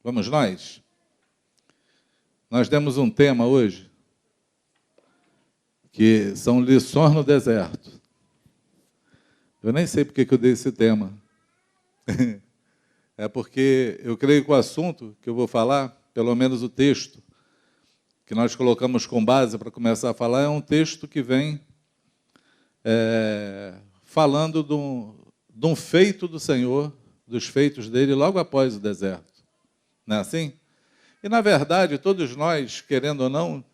Vamos nós? Nós temos um tema hoje, que são lições no deserto. Eu nem sei porque que eu dei esse tema. É porque eu creio que o assunto que eu vou falar, pelo menos o texto que nós colocamos com base para começar a falar, é um texto que vem falando de um feito do Senhor, dos feitos dele logo após o deserto. Não é assim? E, na verdade, todos nós, querendo ou não,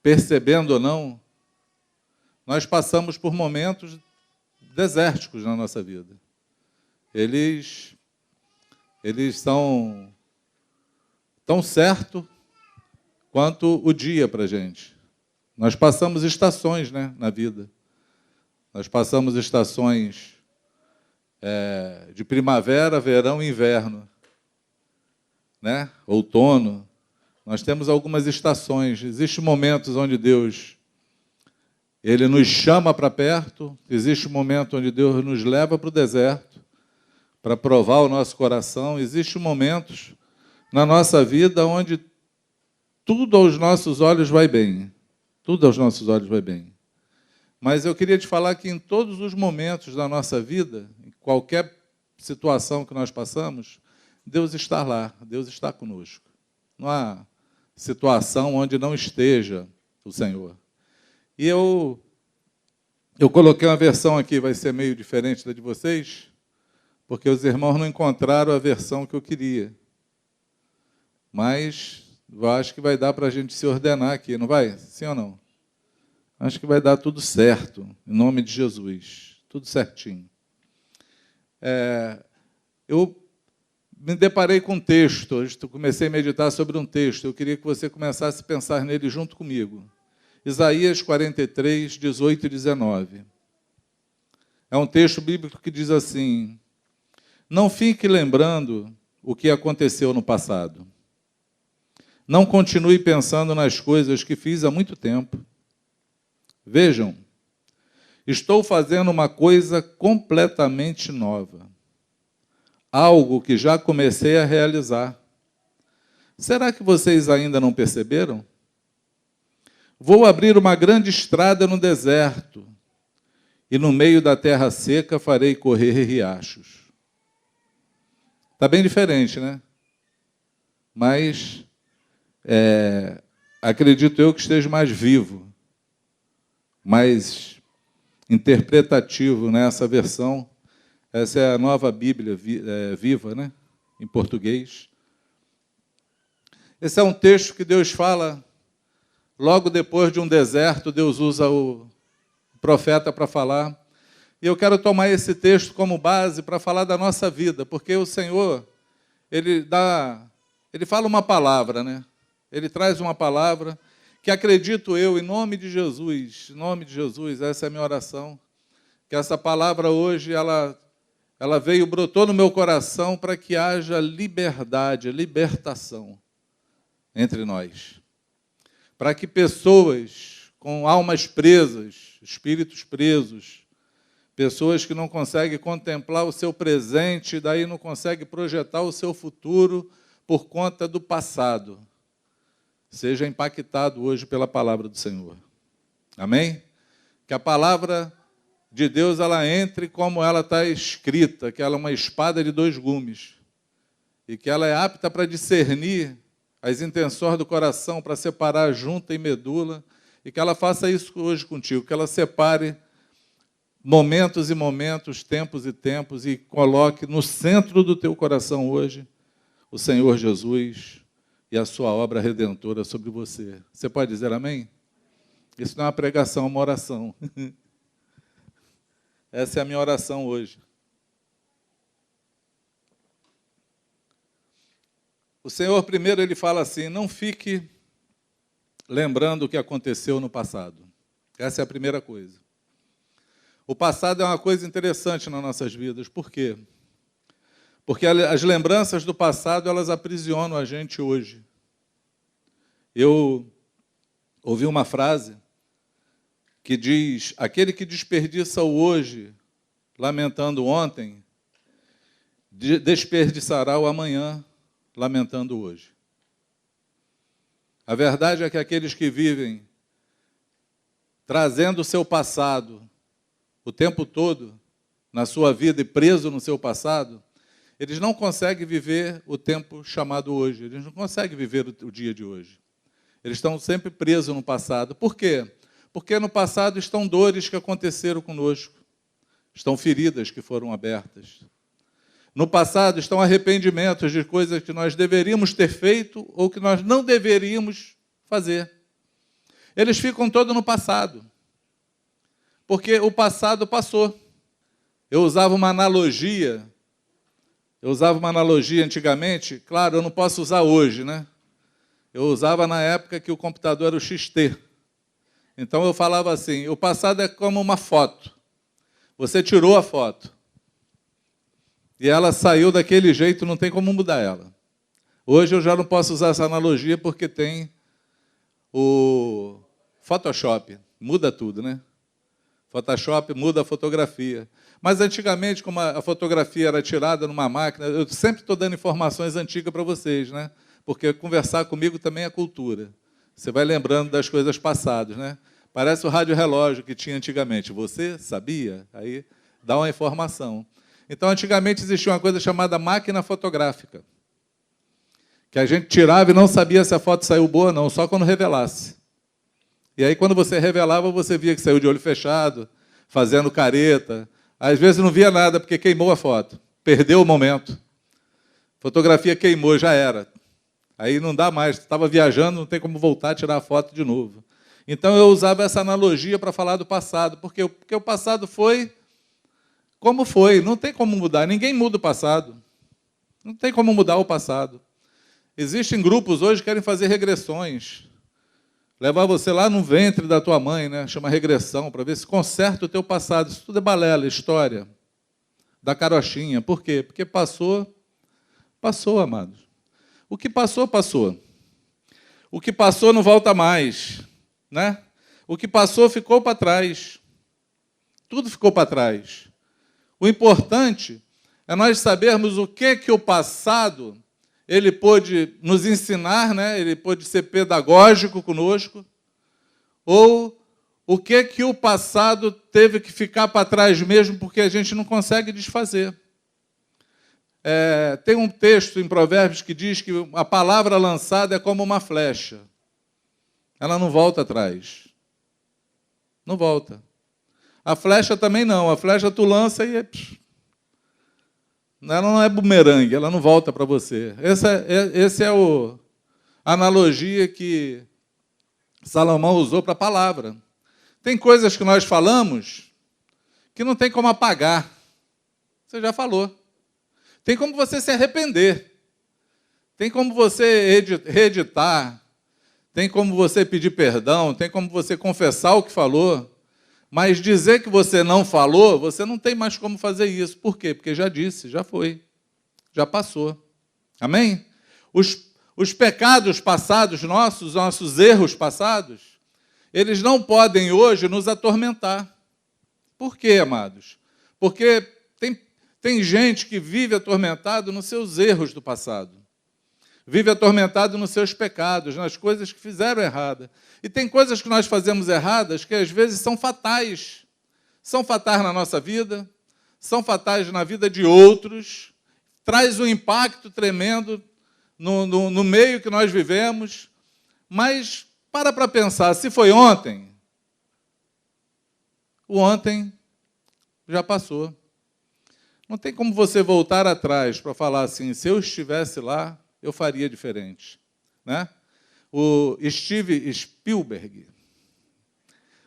percebendo ou não, nós passamos por momentos desérticos na nossa vida. Eles são tão certos quanto o dia para a gente. Nós passamos estações, né, na vida. Nós passamos estações de primavera, verão e inverno, né? Outono. Nós temos algumas estações. Existem momentos onde Deus ele nos chama para perto, existe um momento onde Deus nos leva para o deserto para provar o nosso coração. Existem momentos na nossa vida onde tudo aos nossos olhos vai bem. Tudo aos nossos olhos vai bem. Mas eu queria te falar que em todos os momentos da nossa vida, em qualquer situação que nós passamos, Deus está lá, Deus está conosco. Não há situação onde não esteja o Senhor. E eu coloquei uma versão aqui, vai ser meio diferente da de vocês, porque os irmãos não encontraram a versão que eu queria. Mas eu acho que vai dar para a gente se ordenar aqui, não vai? Sim ou não? Acho que vai dar tudo certo, em nome de Jesus. Tudo certinho. Eu me deparei com um texto, hoje comecei a meditar sobre um texto, eu queria que você começasse a pensar nele junto comigo. Isaías 43, 18 e 19. É um texto bíblico que diz assim: não fique lembrando o que aconteceu no passado. Não continue pensando nas coisas que fiz há muito tempo. Vejam, estou fazendo uma coisa completamente nova. Algo que já comecei a realizar. Será que vocês ainda não perceberam? Vou abrir uma grande estrada no deserto, e no meio da terra seca farei correr riachos. Está bem diferente, né? Mas acredito eu que esteja mais vivo, mais interpretativo nessa versão. Essa é a nova Bíblia viva, né? Em português. Esse é um texto que Deus fala logo depois de um deserto. Deus usa o profeta para falar. E eu quero tomar esse texto como base para falar da nossa vida, porque o Senhor, Ele fala uma palavra, né? Ele traz uma palavra que acredito eu, em nome de Jesus, essa é a minha oração, que essa palavra hoje, ela brotou no meu coração para que haja liberdade, libertação entre nós. Para que pessoas com almas presas, espíritos presos, pessoas que não conseguem contemplar o seu presente, daí não conseguem projetar o seu futuro por conta do passado, seja impactado hoje pela palavra do Senhor. Amém? Que a palavra de Deus, ela entre como ela está escrita, que ela é uma espada de dois gumes, e que ela é apta para discernir as intenções do coração, para separar junta e medula, e que ela faça isso hoje contigo, que ela separe momentos e momentos, tempos e tempos, e coloque no centro do teu coração hoje o Senhor Jesus e a sua obra redentora sobre você. Você pode dizer amém? Isso não é uma pregação, é uma oração. Essa é a minha oração hoje. O Senhor, primeiro, ele fala assim: não fique lembrando o que aconteceu no passado. Essa é a primeira coisa. O passado é uma coisa interessante nas nossas vidas. Por quê? Porque as lembranças do passado, elas aprisionam a gente hoje. Eu ouvi uma frase que diz: aquele que desperdiça o hoje lamentando ontem, desperdiçará o amanhã, lamentando o hoje. A verdade é que aqueles que vivem trazendo o seu passado o tempo todo na sua vida e preso no seu passado, eles não conseguem viver o tempo chamado hoje, eles não conseguem viver o dia de hoje. Eles estão sempre presos no passado. Por quê? Porque no passado estão dores que aconteceram conosco, estão feridas que foram abertas. No passado estão arrependimentos de coisas que nós deveríamos ter feito ou que nós não deveríamos fazer. Eles ficam todos no passado, porque o passado passou. Eu usava uma analogia antigamente, claro, eu não posso usar hoje, né? Eu usava na época que o computador era o XT. Então eu falava assim, o passado é como uma foto. Você tirou a foto. E ela saiu daquele jeito, não tem como mudar ela. Hoje eu já não posso usar essa analogia porque tem o Photoshop. Muda tudo, né? Photoshop muda a fotografia. Mas antigamente, como a fotografia era tirada numa máquina, eu sempre estou dando informações antigas para vocês, né? Porque conversar comigo também é cultura. Você vai lembrando das coisas passadas, né? Parece o rádio-relógio que tinha antigamente. Você sabia? Aí dá uma informação. Então, antigamente existia uma coisa chamada máquina fotográfica, que a gente tirava e não sabia se a foto saiu boa ou não, só quando revelasse. E aí, quando você revelava, você via que saiu de olho fechado, fazendo careta. Às vezes não via nada, porque queimou a foto, perdeu o momento. Fotografia queimou, já era. Aí não dá mais, estava viajando, não tem como voltar a tirar a foto de novo. Então, eu usava essa analogia para falar do passado, porque o passado foi como foi, não tem como mudar, ninguém muda o passado. Não tem como mudar o passado. Existem grupos hoje que querem fazer regressões. Levar você lá no ventre da tua mãe, né? Chama regressão, para ver se conserta o teu passado. Isso tudo é balela, história da carochinha. Por quê? Porque passou, amados. O que passou, passou. O que passou não volta mais, né? O que passou ficou para trás. Tudo ficou para trás. O importante é nós sabermos o que o passado ele pôde nos ensinar, né? Ele pôde ser pedagógico conosco, ou o que o passado teve que ficar para trás mesmo, porque a gente não consegue desfazer. Tem um texto em Provérbios que diz que a palavra lançada é como uma flecha. Ela não volta atrás. Não volta. A flecha também não. A flecha tu lança e ela não é bumerangue, ela não volta para você. Essa é a analogia que Salomão usou para a palavra. Tem coisas que nós falamos que não tem como apagar. Você já falou. Tem como você se arrepender. Tem como você reeditar. Tem como você pedir perdão. Tem como você confessar o que falou. Mas dizer que você não falou, você não tem mais como fazer isso. Por quê? Porque já disse, já foi, já passou. Amém? Os pecados passados nossos erros passados, eles não podem hoje nos atormentar. Por quê, amados? Porque tem gente que vive atormentado nos seus erros do passado. Vive atormentado nos seus pecados, nas coisas que fizeram errada. E tem coisas que nós fazemos erradas que às vezes são fatais. São fatais na nossa vida, são fatais na vida de outros, traz um impacto tremendo no meio que nós vivemos. Mas para pensar, se foi ontem, o ontem já passou. Não tem como você voltar atrás para falar assim, se eu estivesse lá, eu faria diferente, né? O Steve Spielberg,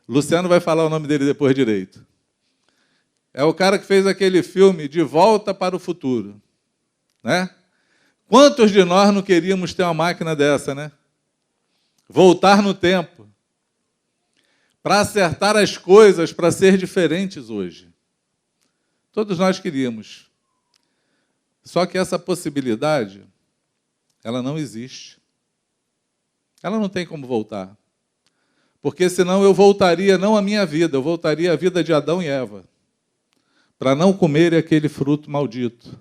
Luciano vai falar o nome dele depois direito, é o cara que fez aquele filme De Volta para o Futuro, né? Quantos de nós não queríamos ter uma máquina dessa, né? Voltar no tempo, para acertar as coisas, para ser diferentes hoje. Todos nós queríamos. Só que essa possibilidade, ela não existe. Ela não tem como voltar. Porque senão eu voltaria não à minha vida, eu voltaria à vida de Adão e Eva, para não comerem aquele fruto maldito.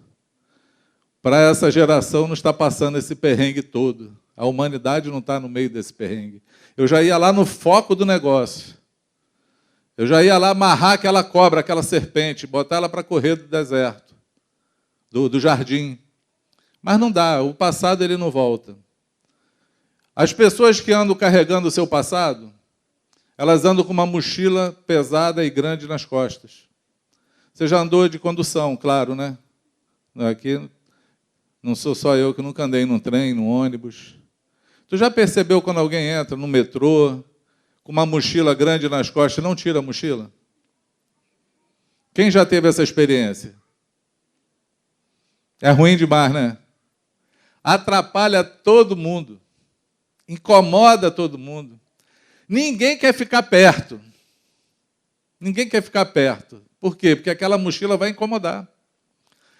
para essa geração não estar passando esse perrengue todo. A humanidade não está no meio desse perrengue. Eu já ia lá no foco do negócio. Eu já ia lá amarrar aquela cobra, aquela serpente, botar ela para correr do deserto, do jardim. Mas não dá, o passado ele não volta. As pessoas que andam carregando o seu passado, elas andam com uma mochila pesada e grande nas costas. Você já andou de condução, claro, né? Aqui não sou só eu que nunca andei num trem, num ônibus. Tu já percebeu quando alguém entra no metrô com uma mochila grande nas costas e não tira a mochila? Quem já teve essa experiência? É ruim demais, né? Atrapalha todo mundo. Incomoda todo mundo. Ninguém quer ficar perto. Ninguém quer ficar perto. Por quê? Porque aquela mochila vai incomodar.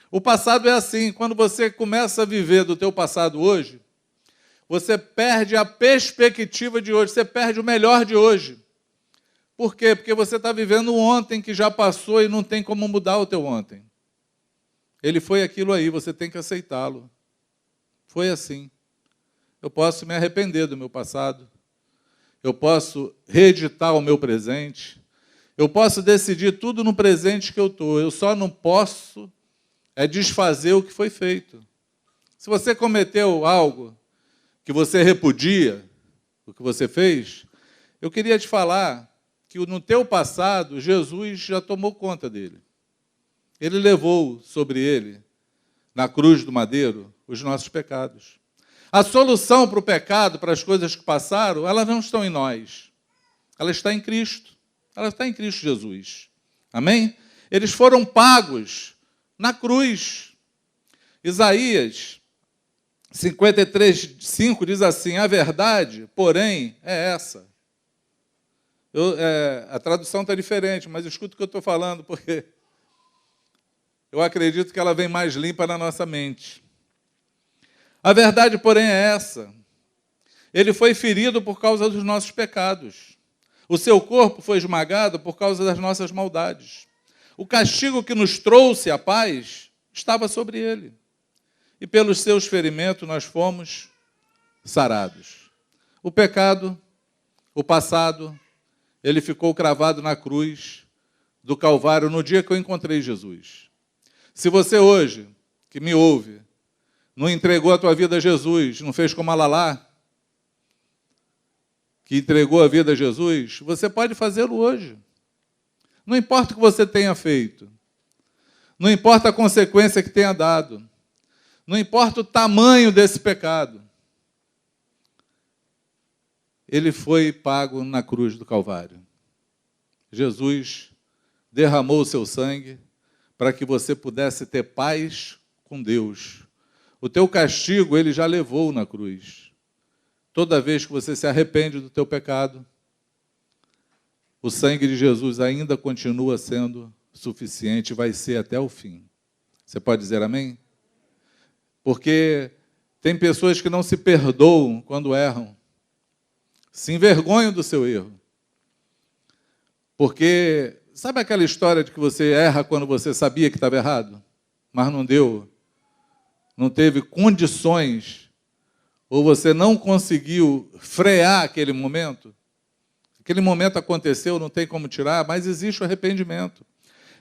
O passado é assim. Quando você começa a viver do teu passado hoje, você perde a perspectiva de hoje, você perde o melhor de hoje. Por quê? Porque você está vivendo um ontem que já passou e não tem como mudar o teu ontem. Ele foi aquilo aí, você tem que aceitá-lo. Foi assim. Eu posso me arrepender do meu passado. Eu posso reeditar o meu presente. Eu posso decidir tudo no presente que eu estou. Eu só não posso desfazer o que foi feito. Se você cometeu algo que você repudia, o que você fez, eu queria te falar que no teu passado, Jesus já tomou conta dele. Ele levou sobre ele, na cruz do madeiro, os nossos pecados. A solução para o pecado, para as coisas que passaram, elas não estão em nós. Ela está em Cristo. Ela está em Cristo Jesus. Amém? Eles foram pagos na cruz. Isaías 53:5 diz assim: a verdade, porém, é essa. A tradução está diferente, mas escuta o que eu estou falando, porque eu acredito que ela vem mais limpa na nossa mente. A verdade, porém, é essa. Ele foi ferido por causa dos nossos pecados. O seu corpo foi esmagado por causa das nossas maldades. O castigo que nos trouxe a paz estava sobre ele. E pelos seus ferimentos nós fomos sarados. O pecado, o passado, ele ficou cravado na cruz do Calvário no dia que eu encontrei Jesus. Se você hoje, que me ouve, não entregou a tua vida a Jesus, não fez como a Lalá, que entregou a vida a Jesus, você pode fazê-lo hoje. Não importa o que você tenha feito. Não importa a consequência que tenha dado. Não importa o tamanho desse pecado. Ele foi pago na cruz do Calvário. Jesus derramou o seu sangue para que você pudesse ter paz com Deus. O teu castigo ele já levou na cruz. Toda vez que você se arrepende do teu pecado, o sangue de Jesus ainda continua sendo suficiente, vai ser até o fim. Você pode dizer amém? Porque tem pessoas que não se perdoam quando erram, se envergonham do seu erro. Porque, sabe aquela história de que você erra quando você sabia que estava errado, mas não deu, não teve condições, ou você não conseguiu frear aquele momento? Aquele momento aconteceu, não tem como tirar, mas existe o arrependimento.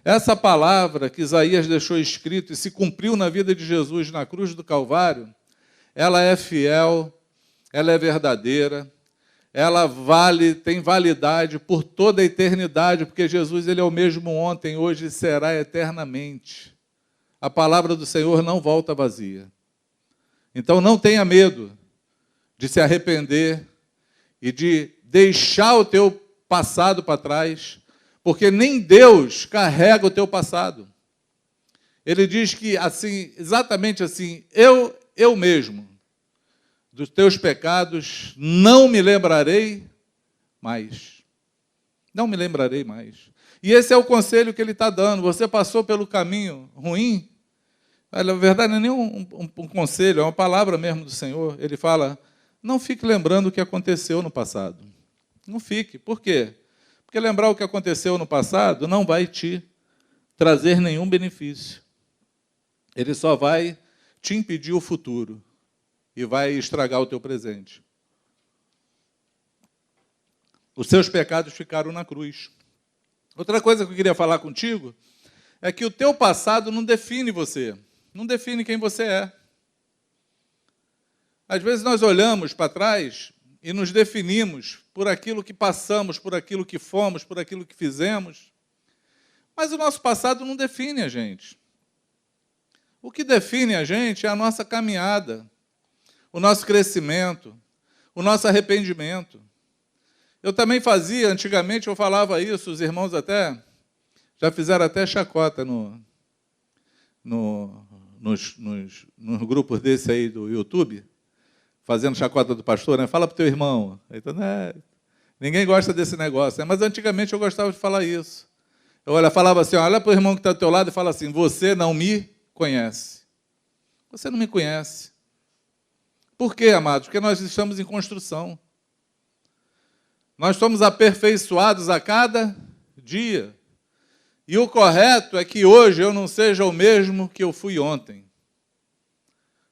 Essa palavra que Isaías deixou escrito e se cumpriu na vida de Jesus na cruz do Calvário, ela é fiel, ela é verdadeira, ela tem validade por toda a eternidade, porque Jesus ele é o mesmo ontem, hoje e será eternamente. A palavra do Senhor não volta vazia. Então não tenha medo de se arrepender e de deixar o teu passado para trás, porque nem Deus carrega o teu passado. Ele diz que assim, exatamente assim, eu mesmo, dos teus pecados, não me lembrarei mais. Não me lembrarei mais. E esse é o conselho que ele está dando. Você passou pelo caminho ruim? Na verdade, não é nem um conselho, é uma palavra mesmo do Senhor. Ele fala, não fique lembrando o que aconteceu no passado. Não fique. Por quê? Porque lembrar o que aconteceu no passado não vai te trazer nenhum benefício. Ele só vai te impedir o futuro e vai estragar o teu presente. Os seus pecados ficaram na cruz. Outra coisa que eu queria falar contigo é que o teu passado não define você, não define quem você é. Às vezes nós olhamos para trás e nos definimos por aquilo que passamos, por aquilo que fomos, por aquilo que fizemos, mas o nosso passado não define a gente. O que define a gente é a nossa caminhada, o nosso crescimento, o nosso arrependimento. Eu também fazia, antigamente eu falava isso, os irmãos até já fizeram até chacota nos grupos desse aí do YouTube, fazendo chacota do pastor, né? Fala para o teu irmão. Então, ninguém gosta desse negócio, né? Mas antigamente eu gostava de falar isso. Eu falava assim, olha para o irmão que está do teu lado e fala assim, você não me conhece. Você não me conhece. Por quê, amados? Porque nós estamos em construção. Nós somos aperfeiçoados a cada dia. E o correto é que hoje eu não seja o mesmo que eu fui ontem.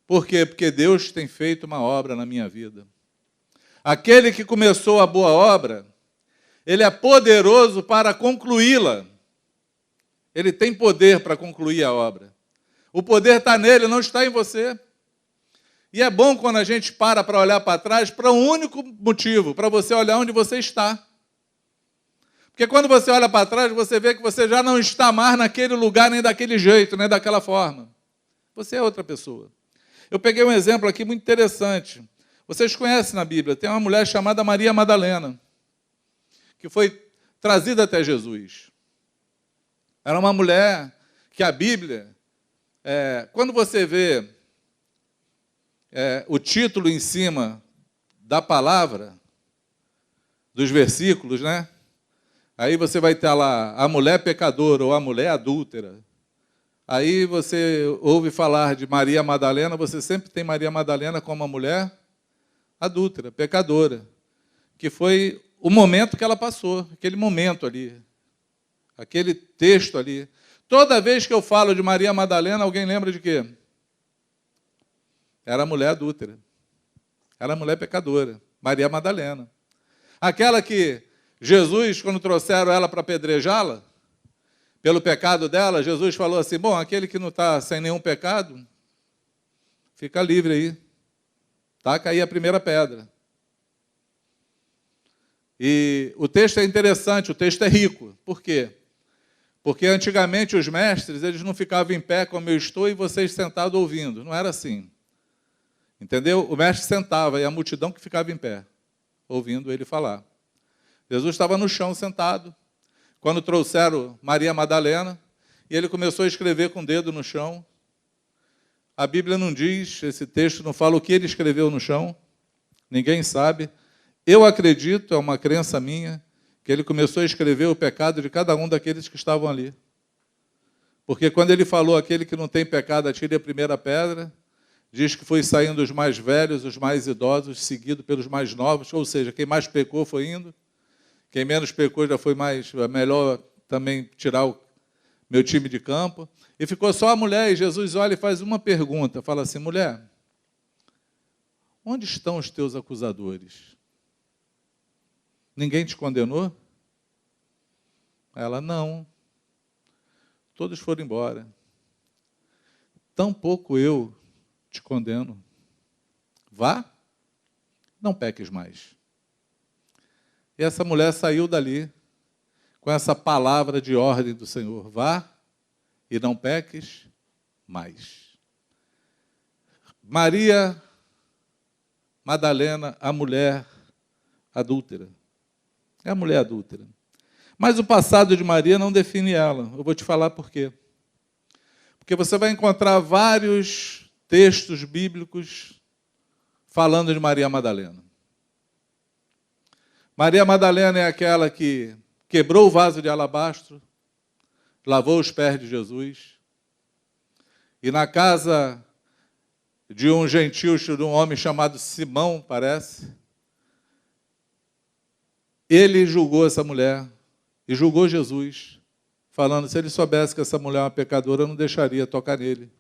Por quê? Porque Deus tem feito uma obra na minha vida. Aquele que começou a boa obra, ele é poderoso para concluí-la. Ele tem poder para concluir a obra. O poder está nele, não está em você. E é bom quando a gente para olhar para trás para um único motivo, para você olhar onde você está. Porque quando você olha para trás, você vê que você já não está mais naquele lugar, nem daquele jeito, nem daquela forma. Você é outra pessoa. Eu peguei um exemplo aqui muito interessante. Vocês conhecem na Bíblia, tem uma mulher chamada Maria Madalena, que foi trazida até Jesus. Era uma mulher que a Bíblia, quando você vê o título em cima da palavra, dos versículos, né? Aí você vai ter lá a mulher pecadora ou a mulher adúltera. Aí você ouve falar de Maria Madalena, você sempre tem Maria Madalena como uma mulher adúltera, pecadora, que foi o momento que ela passou, aquele momento ali, aquele texto ali. Toda vez que eu falo de Maria Madalena, alguém lembra de quê? Era mulher adúltera, era mulher pecadora, Maria Madalena. Aquela que Jesus, quando trouxeram ela para apedrejá-la, pelo pecado dela, Jesus falou assim, bom, aquele que não está sem nenhum pecado, fica livre aí. Taca aí a primeira pedra. E o texto é interessante, o texto é rico. Por quê? Porque antigamente os mestres, eles não ficavam em pé como eu estou e vocês sentados ouvindo. Não era assim. Entendeu? O mestre sentava e a multidão que ficava em pé, ouvindo ele falar. Jesus estava no chão sentado, quando trouxeram Maria Madalena, e ele começou a escrever com o dedo no chão. A Bíblia não diz, esse texto não fala o que ele escreveu no chão, ninguém sabe. Eu acredito, é uma crença minha, que ele começou a escrever o pecado de cada um daqueles que estavam ali. Porque quando ele falou, aquele que não tem pecado, atire a primeira pedra, diz que foi saindo os mais velhos, os mais idosos, seguido pelos mais novos, ou seja, quem mais pecou foi indo, quem menos pecou já foi mais, é melhor também tirar o meu time de campo. E ficou só a mulher, e Jesus olha e faz uma pergunta, fala assim, mulher, onde estão os teus acusadores? Ninguém te condenou? Ela, não. Todos foram embora. Tampouco eu te condeno. Vá, não peques mais. E essa mulher saiu dali com essa palavra de ordem do Senhor. Vá e não peques mais. Maria Madalena, a mulher adúltera. É a mulher adúltera. Mas o passado de Maria não define ela. Eu vou te falar por quê. Porque você vai encontrar vários textos bíblicos falando de Maria Madalena. Maria Madalena é aquela que quebrou o vaso de alabastro, lavou os pés de Jesus, e na casa de um gentil, de um homem chamado Simão, parece, ele julgou essa mulher e julgou Jesus, falando, se ele soubesse que essa mulher é uma pecadora, eu não deixaria tocar nele.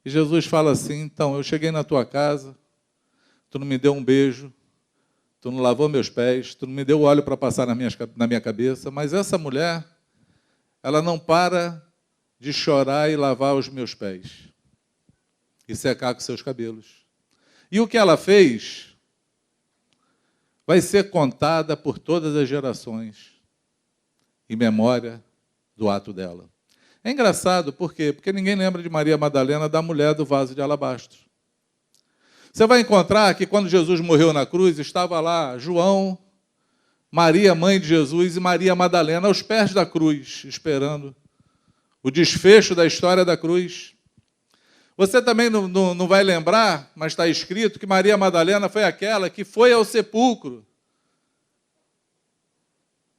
E Jesus fala assim: então, eu cheguei na tua casa, tu não me deu um beijo, tu não lavou meus pés, tu não me deu óleo para passar na minha cabeça, mas essa mulher, ela não para de chorar e lavar os meus pés e secar com seus cabelos. E o que ela fez vai ser contada por todas as gerações em memória do ato dela. É engraçado, por quê? Porque ninguém lembra de Maria Madalena, da mulher do vaso de alabastro. Você vai encontrar que quando Jesus morreu na cruz, estava lá João, Maria, mãe de Jesus, e Maria Madalena aos pés da cruz, esperando o desfecho da história da cruz. Você também não vai lembrar, mas está escrito que Maria Madalena foi aquela que foi ao sepulcro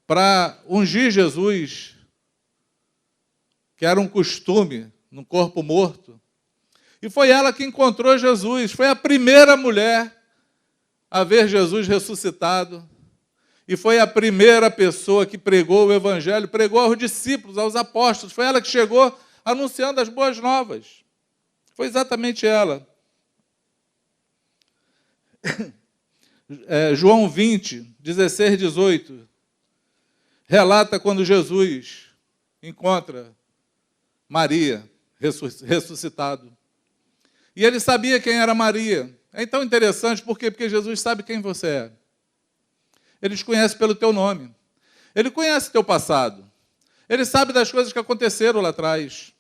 para ungir Jesus, que era um costume no corpo morto. E foi ela que encontrou Jesus. Foi a primeira mulher a ver Jesus ressuscitado. E foi a primeira pessoa que pregou o Evangelho, pregou aos discípulos, aos apóstolos. Foi ela que chegou anunciando as boas novas. Foi exatamente ela. João 20, 16, 18, relata quando Jesus encontra Maria ressuscitado. E ele sabia quem era Maria. É tão interessante, por quê? Porque Jesus sabe quem você é. Ele te conhece pelo teu nome. Ele conhece teu passado. Ele sabe das coisas que aconteceram lá atrás.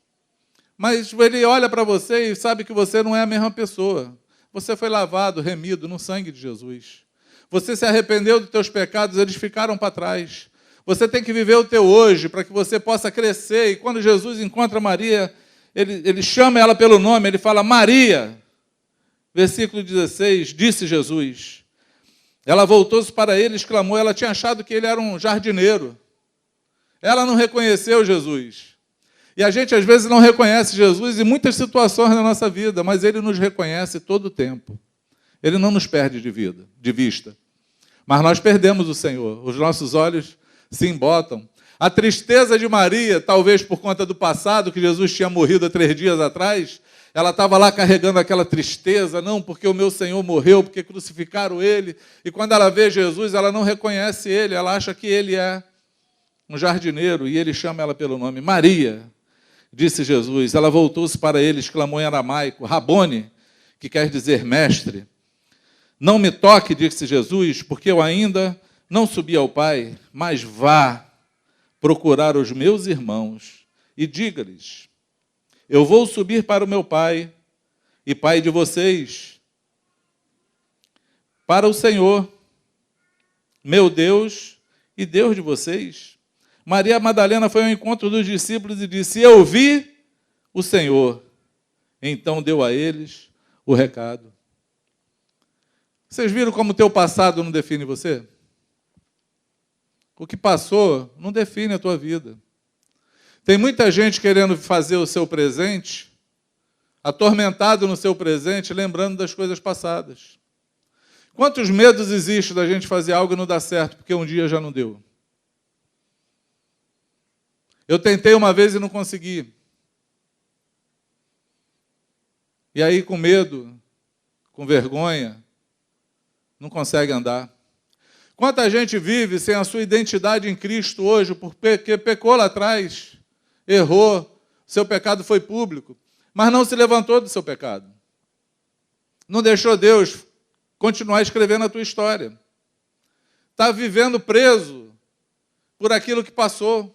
Mas ele olha para você e sabe que você não é a mesma pessoa. Você foi lavado, remido no sangue de Jesus. Você se arrependeu dos teus pecados, eles ficaram para trás. Você tem que viver o teu hoje para que você possa crescer. E quando Jesus encontra Maria, ele chama ela pelo nome, ele fala: Maria. Versículo 16, disse Jesus. Ela voltou-se para ele e exclamou, ela tinha achado que ele era um jardineiro. Ela não reconheceu Jesus. E a gente às vezes não reconhece Jesus em muitas situações da nossa vida, mas ele nos reconhece todo o tempo. Ele não nos perde de vista. Mas nós perdemos o Senhor. Os nossos olhos se embotam. A tristeza de Maria, talvez por conta do passado, que Jesus tinha morrido há 3 dias atrás, ela estava lá carregando aquela tristeza, não, porque o meu Senhor morreu, porque crucificaram ele. E quando ela vê Jesus, ela não reconhece ele, ela acha que ele é um jardineiro, e ele chama ela pelo nome. Maria, disse Jesus. Ela voltou-se para ele, exclamou em aramaico, Rabone, que quer dizer mestre. Não me toque, disse Jesus, porque eu ainda não subi ao Pai, mas vá procurar os meus irmãos e diga-lhes, eu vou subir para o meu Pai e Pai de vocês, para o Senhor, meu Deus e Deus de vocês. Maria Madalena foi ao encontro dos discípulos e disse, eu vi o Senhor. Então deu a eles o recado. Vocês viram como o teu passado não define você? O que passou não define a tua vida. Tem muita gente querendo fazer o seu presente, atormentado no seu presente, lembrando das coisas passadas. Quantos medos existem da gente fazer algo e não dar certo, porque um dia já não deu? Eu tentei uma vez e não consegui. E aí, com medo, com vergonha, não consegue andar. Quanta gente vive sem a sua identidade em Cristo hoje, porque pecou lá atrás, errou, seu pecado foi público, mas não se levantou do seu pecado. Não deixou Deus continuar escrevendo a tua história. Está vivendo preso por aquilo que passou.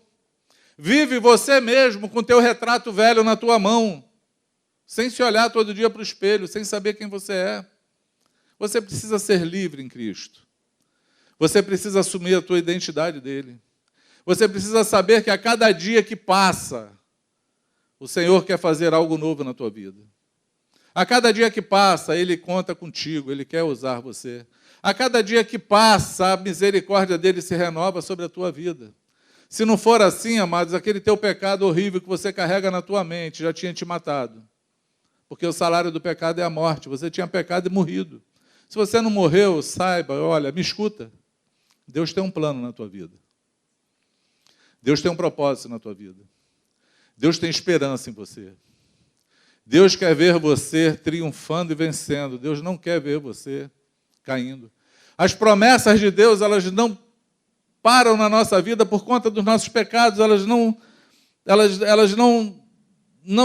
Vive você mesmo com teu retrato velho na tua mão, sem se olhar todo dia para o espelho, sem saber quem você é. Você precisa ser livre em Cristo. Você precisa assumir a tua identidade dele. Você precisa saber que a cada dia que passa, o Senhor quer fazer algo novo na tua vida. A cada dia que passa, Ele conta contigo, Ele quer usar você. A cada dia que passa, a misericórdia dele se renova sobre a tua vida. Se não for assim, amados, aquele teu pecado horrível que você carrega na tua mente já tinha te matado. Porque o salário do pecado é a morte. Você tinha pecado e morrido. Se você não morreu, saiba, olha, me escuta. Deus tem um plano na tua vida. Deus tem um propósito na tua vida. Deus tem esperança em você. Deus quer ver você triunfando e vencendo. Deus não quer ver você caindo. As promessas de Deus, elas não param na nossa vida por conta dos nossos pecados, elas não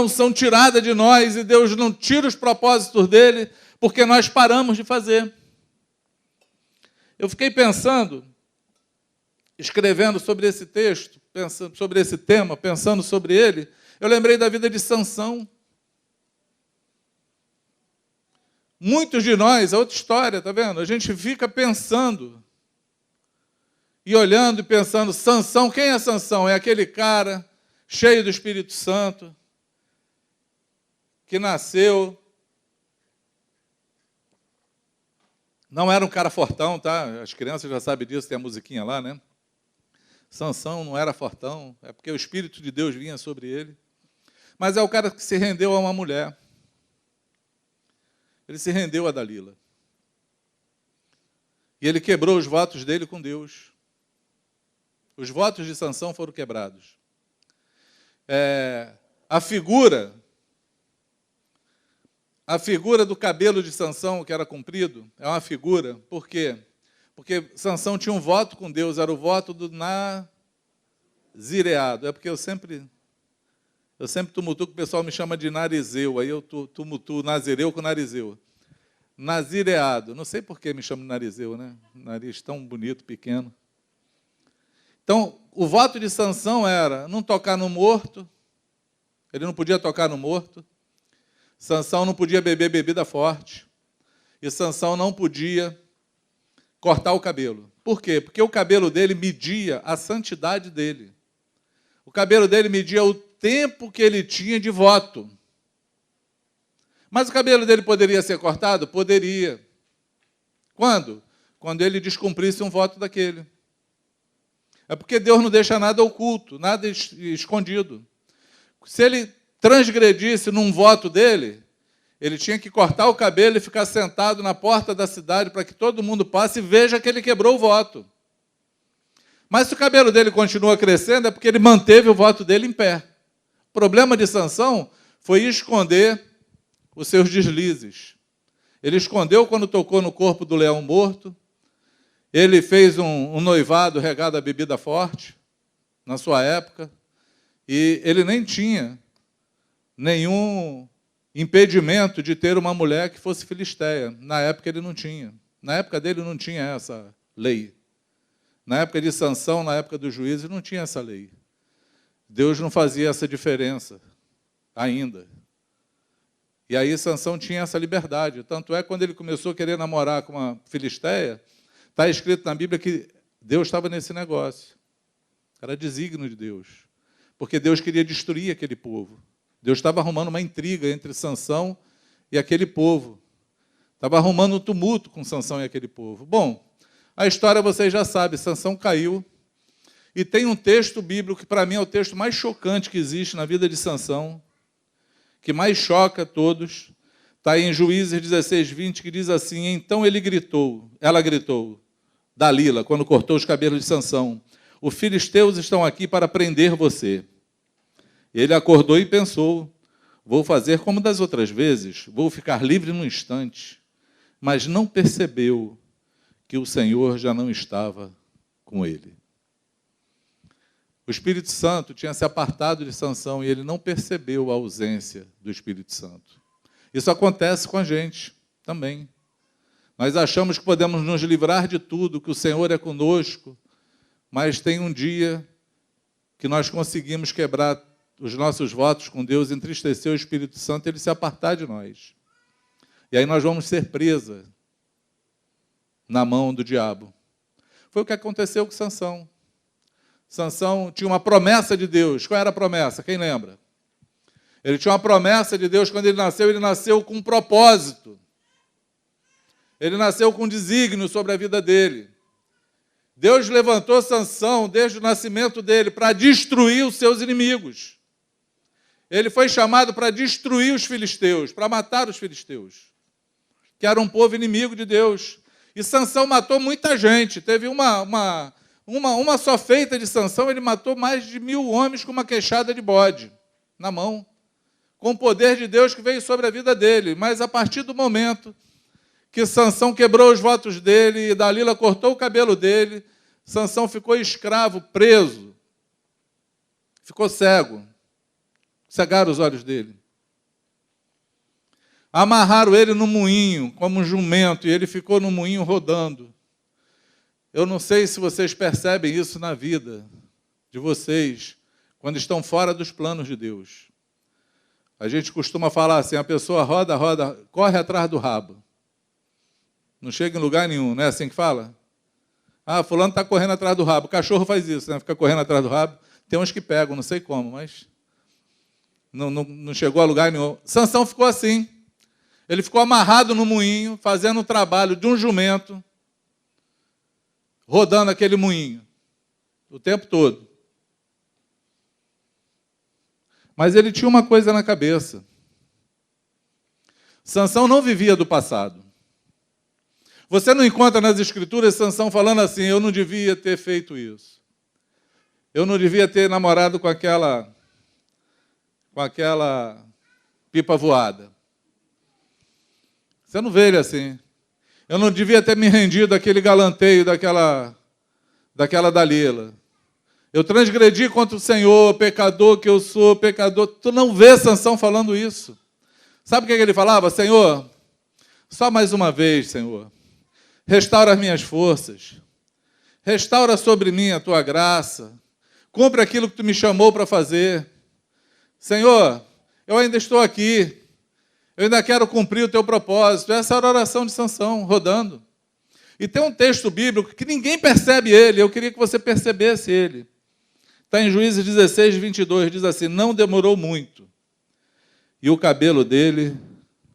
são tiradas de nós, e Deus não tira os propósitos dele porque nós paramos de fazer. Eu fiquei pensando, escrevendo sobre esse texto, pensando sobre esse tema, pensando sobre ele, eu lembrei da vida de Sansão. Muitos de nós, é outra história, tá vendo? A gente fica pensando e olhando e pensando, Sansão, quem é Sansão? É aquele cara cheio do Espírito Santo, que nasceu, não era um cara fortão, tá? As crianças já sabem disso, tem a musiquinha lá, né? Sansão não era fortão, é porque o Espírito de Deus vinha sobre ele. Mas é o cara que se rendeu a uma mulher. Ele se rendeu a Dalila. E ele quebrou os votos dele com Deus. Os votos de Sansão foram quebrados. A figura do cabelo de Sansão, que era comprido, é uma figura, por quê? Porque Sansão tinha um voto com Deus, era o voto do nazireado. É porque eu sempre tumultuo que o pessoal me chama de narizeu, aí eu tumultuo nazireu com narizeu. Nazireado, não sei por que me chamo de narizeu, né? Nariz tão bonito, pequeno. Então, o voto de Sansão era não tocar no morto, ele não podia tocar no morto, Sansão não podia beber bebida forte, e Sansão não podia cortar o cabelo. Por quê? Porque o cabelo dele media a santidade dele. O cabelo dele media o tempo que ele tinha de voto. Mas o cabelo dele poderia ser cortado? Poderia. Quando? Quando ele descumprisse um voto daquele. É porque Deus não deixa nada oculto, nada escondido. Se ele transgredisse num voto dele, ele tinha que cortar o cabelo e ficar sentado na porta da cidade para que todo mundo passe e veja que ele quebrou o voto. Mas se o cabelo dele continua crescendo, é porque ele manteve o voto dele em pé. O problema de Sansão foi esconder os seus deslizes. Ele escondeu quando tocou no corpo do leão morto. Ele fez um noivado regado a bebida forte, na sua época, e ele nem tinha nenhum impedimento de ter uma mulher que fosse filisteia. Na época ele não tinha. Na época dele não tinha essa lei. Na época de Sansão, na época dos juízes, não tinha essa lei. Deus não fazia essa diferença ainda. E aí Sansão tinha essa liberdade. Tanto é que quando ele começou a querer namorar com uma filisteia, está escrito na Bíblia que Deus estava nesse negócio. Era desígnio de Deus. Porque Deus queria destruir aquele povo. Deus estava arrumando uma intriga entre Sansão e aquele povo. Estava arrumando um tumulto com Sansão e aquele povo. Bom, a história vocês já sabem, Sansão caiu. E tem um texto bíblico que para mim é o texto mais chocante que existe na vida de Sansão, que mais choca todos. Está aí em Juízes 16, 20, que diz assim: então ela gritou, Dalila, quando cortou os cabelos de Sansão, os filisteus estão aqui para prender você. Ele acordou e pensou, vou fazer como das outras vezes, vou ficar livre num instante. Mas não percebeu que o Senhor já não estava com ele. O Espírito Santo tinha se apartado de Sansão e ele não percebeu a ausência do Espírito Santo. Isso acontece com a gente também. Nós achamos que podemos nos livrar de tudo, que o Senhor é conosco, mas tem um dia que nós conseguimos quebrar os nossos votos com Deus, entristecer o Espírito Santo e ele se apartar de nós. E aí nós vamos ser presa na mão do diabo. Foi o que aconteceu com Sansão. Sansão tinha uma promessa de Deus. Qual era a promessa? Quem lembra? Ele tinha uma promessa de Deus quando ele nasceu com um propósito. Ele nasceu com um desígnio sobre a vida dele. Deus levantou Sansão desde o nascimento dele para destruir os seus inimigos. Ele foi chamado para destruir os filisteus, para matar os filisteus, que era um povo inimigo de Deus. E Sansão matou muita gente. Teve uma só feita de Sansão, ele matou mais de 1000 homens com uma queixada de bode na mão. com o poder de Deus que veio sobre a vida dele. Mas a partir do momento que Sansão quebrou os votos dele e Dalila cortou o cabelo dele, Sansão ficou escravo, preso, ficou cego. Cegaram os olhos dele. Amarraram ele no moinho, como um jumento, e ele ficou no moinho rodando. Eu não sei se vocês percebem isso na vida de vocês, quando estão fora dos planos de Deus. A gente costuma falar assim, a pessoa roda, roda, corre atrás do rabo. Não chega em lugar nenhum, não é assim que fala? Ah, fulano está correndo atrás do rabo. O cachorro faz isso, né? Fica correndo atrás do rabo. Tem uns que pegam, não sei como, mas não chegou a lugar nenhum. Sansão ficou assim. Ele ficou amarrado no moinho, fazendo o trabalho de um jumento, rodando aquele moinho o tempo todo. Mas ele tinha uma coisa na cabeça. Sansão não vivia do passado. Você não encontra nas Escrituras Sansão falando assim, eu não devia ter feito isso. Eu não devia ter namorado com aquela pipa voada. Você não vê ele assim. Eu não devia ter me rendido àquele galanteio daquela Dalila. Eu transgredi contra o Senhor, pecador que eu sou, pecador. Tu não vê Sansão falando isso. Sabe o que ele falava? Senhor, só mais uma vez, Senhor. Restaura as minhas forças. Restaura sobre mim a tua graça. Cumpre aquilo que tu me chamou para fazer. Senhor, eu ainda estou aqui. Eu ainda quero cumprir o teu propósito. Essa era a oração de Sansão, rodando. E tem um texto bíblico que ninguém percebe ele. Eu queria que você percebesse ele. Está em Juízes 16, 22. Diz assim, não demorou muito. E o cabelo dele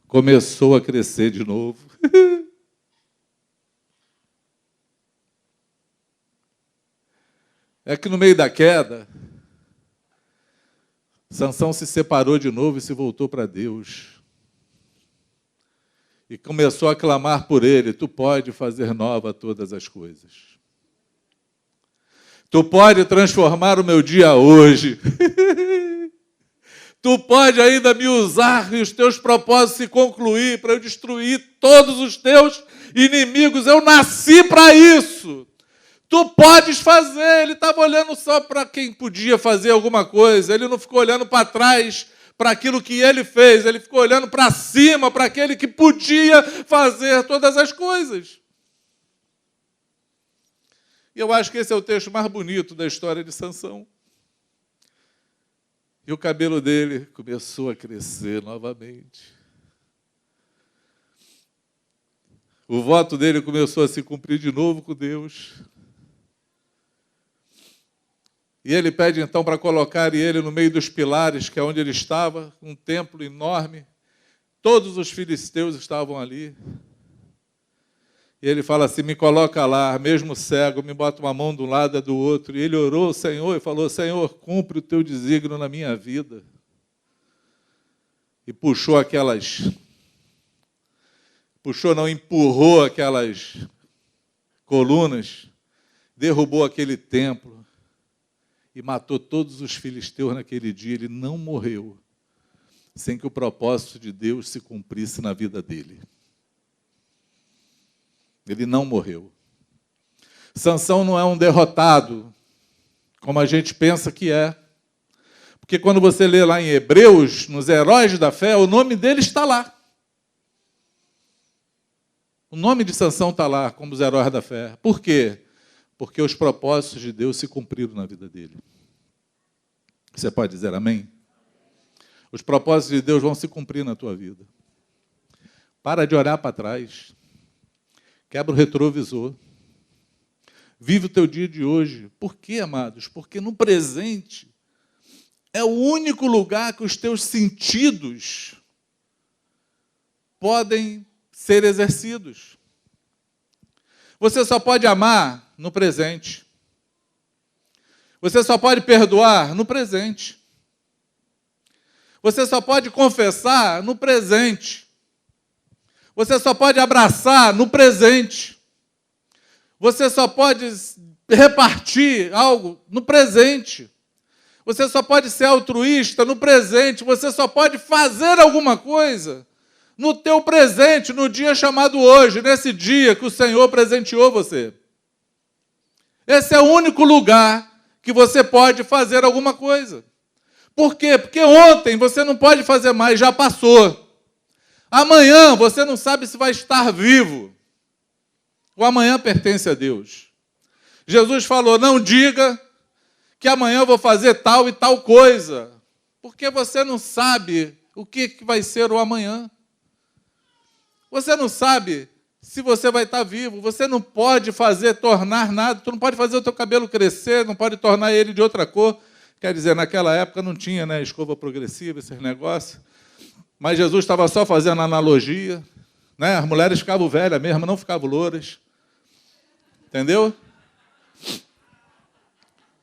começou a crescer de novo. É que no meio da queda, Sansão se separou de novo e se voltou para Deus. E começou a clamar por ele, tu pode fazer nova todas as coisas. Tu pode transformar o meu dia hoje. Tu pode ainda me usar e os teus propósitos se concluir para eu destruir todos os teus inimigos. Eu nasci para isso. Tu podes fazer. Ele estava olhando só para quem podia fazer alguma coisa. Ele não ficou olhando para trás para aquilo que ele fez. Ele ficou olhando para cima, para aquele que podia fazer todas as coisas. E eu acho que esse é o texto mais bonito da história de Sansão. E o cabelo dele começou a crescer novamente. O voto dele começou a se cumprir de novo com Deus. E ele pede então para colocar ele no meio dos pilares, que é onde ele estava, um templo enorme. Todos os filisteus estavam ali. E ele fala assim, me coloca lá, mesmo cego, me bota uma mão de um lado e do outro. E ele orou ao Senhor e falou, Senhor, cumpre o teu desígnio na minha vida. E empurrou aquelas colunas, derrubou aquele templo e matou todos os filisteus naquele dia. Ele não morreu sem que o propósito de Deus se cumprisse na vida dele. Ele não morreu. Sansão não é um derrotado, como a gente pensa que é. Porque quando você lê lá em Hebreus, nos heróis da fé, o nome dele está lá. O nome de Sansão está lá, como os heróis da fé. Por quê? Porque os propósitos de Deus se cumpriram na vida dele. Você pode dizer amém? Os propósitos de Deus vão se cumprir na tua vida. Para de olhar para trás. Quebra o retrovisor. Vive o teu dia de hoje. Por quê, amados? Porque no presente é o único lugar que os teus sentidos podem ser exercidos. Você só pode amar no presente. Você só pode perdoar no presente. Você só pode confessar no presente. Você só pode abraçar no presente. Você só pode repartir algo no presente. Você só pode ser altruísta no presente, você só pode fazer alguma coisa no teu presente, no dia chamado hoje, nesse dia que o Senhor presenteou você. Esse é o único lugar que você pode fazer alguma coisa. Por quê? Porque ontem você não pode fazer mais, já passou. Amanhã você não sabe se vai estar vivo. O amanhã pertence a Deus. Jesus falou, não diga que amanhã eu vou fazer tal e tal coisa, porque você não sabe o que vai ser o amanhã. Você não sabe se você vai estar vivo, você não pode tornar nada, tu não pode fazer o teu cabelo crescer, não pode tornar ele de outra cor. Quer dizer, naquela época não tinha, né, escova progressiva, esses negócios, mas Jesus estava só fazendo analogia, né? As mulheres ficavam velhas mesmo, não ficavam louras. Entendeu?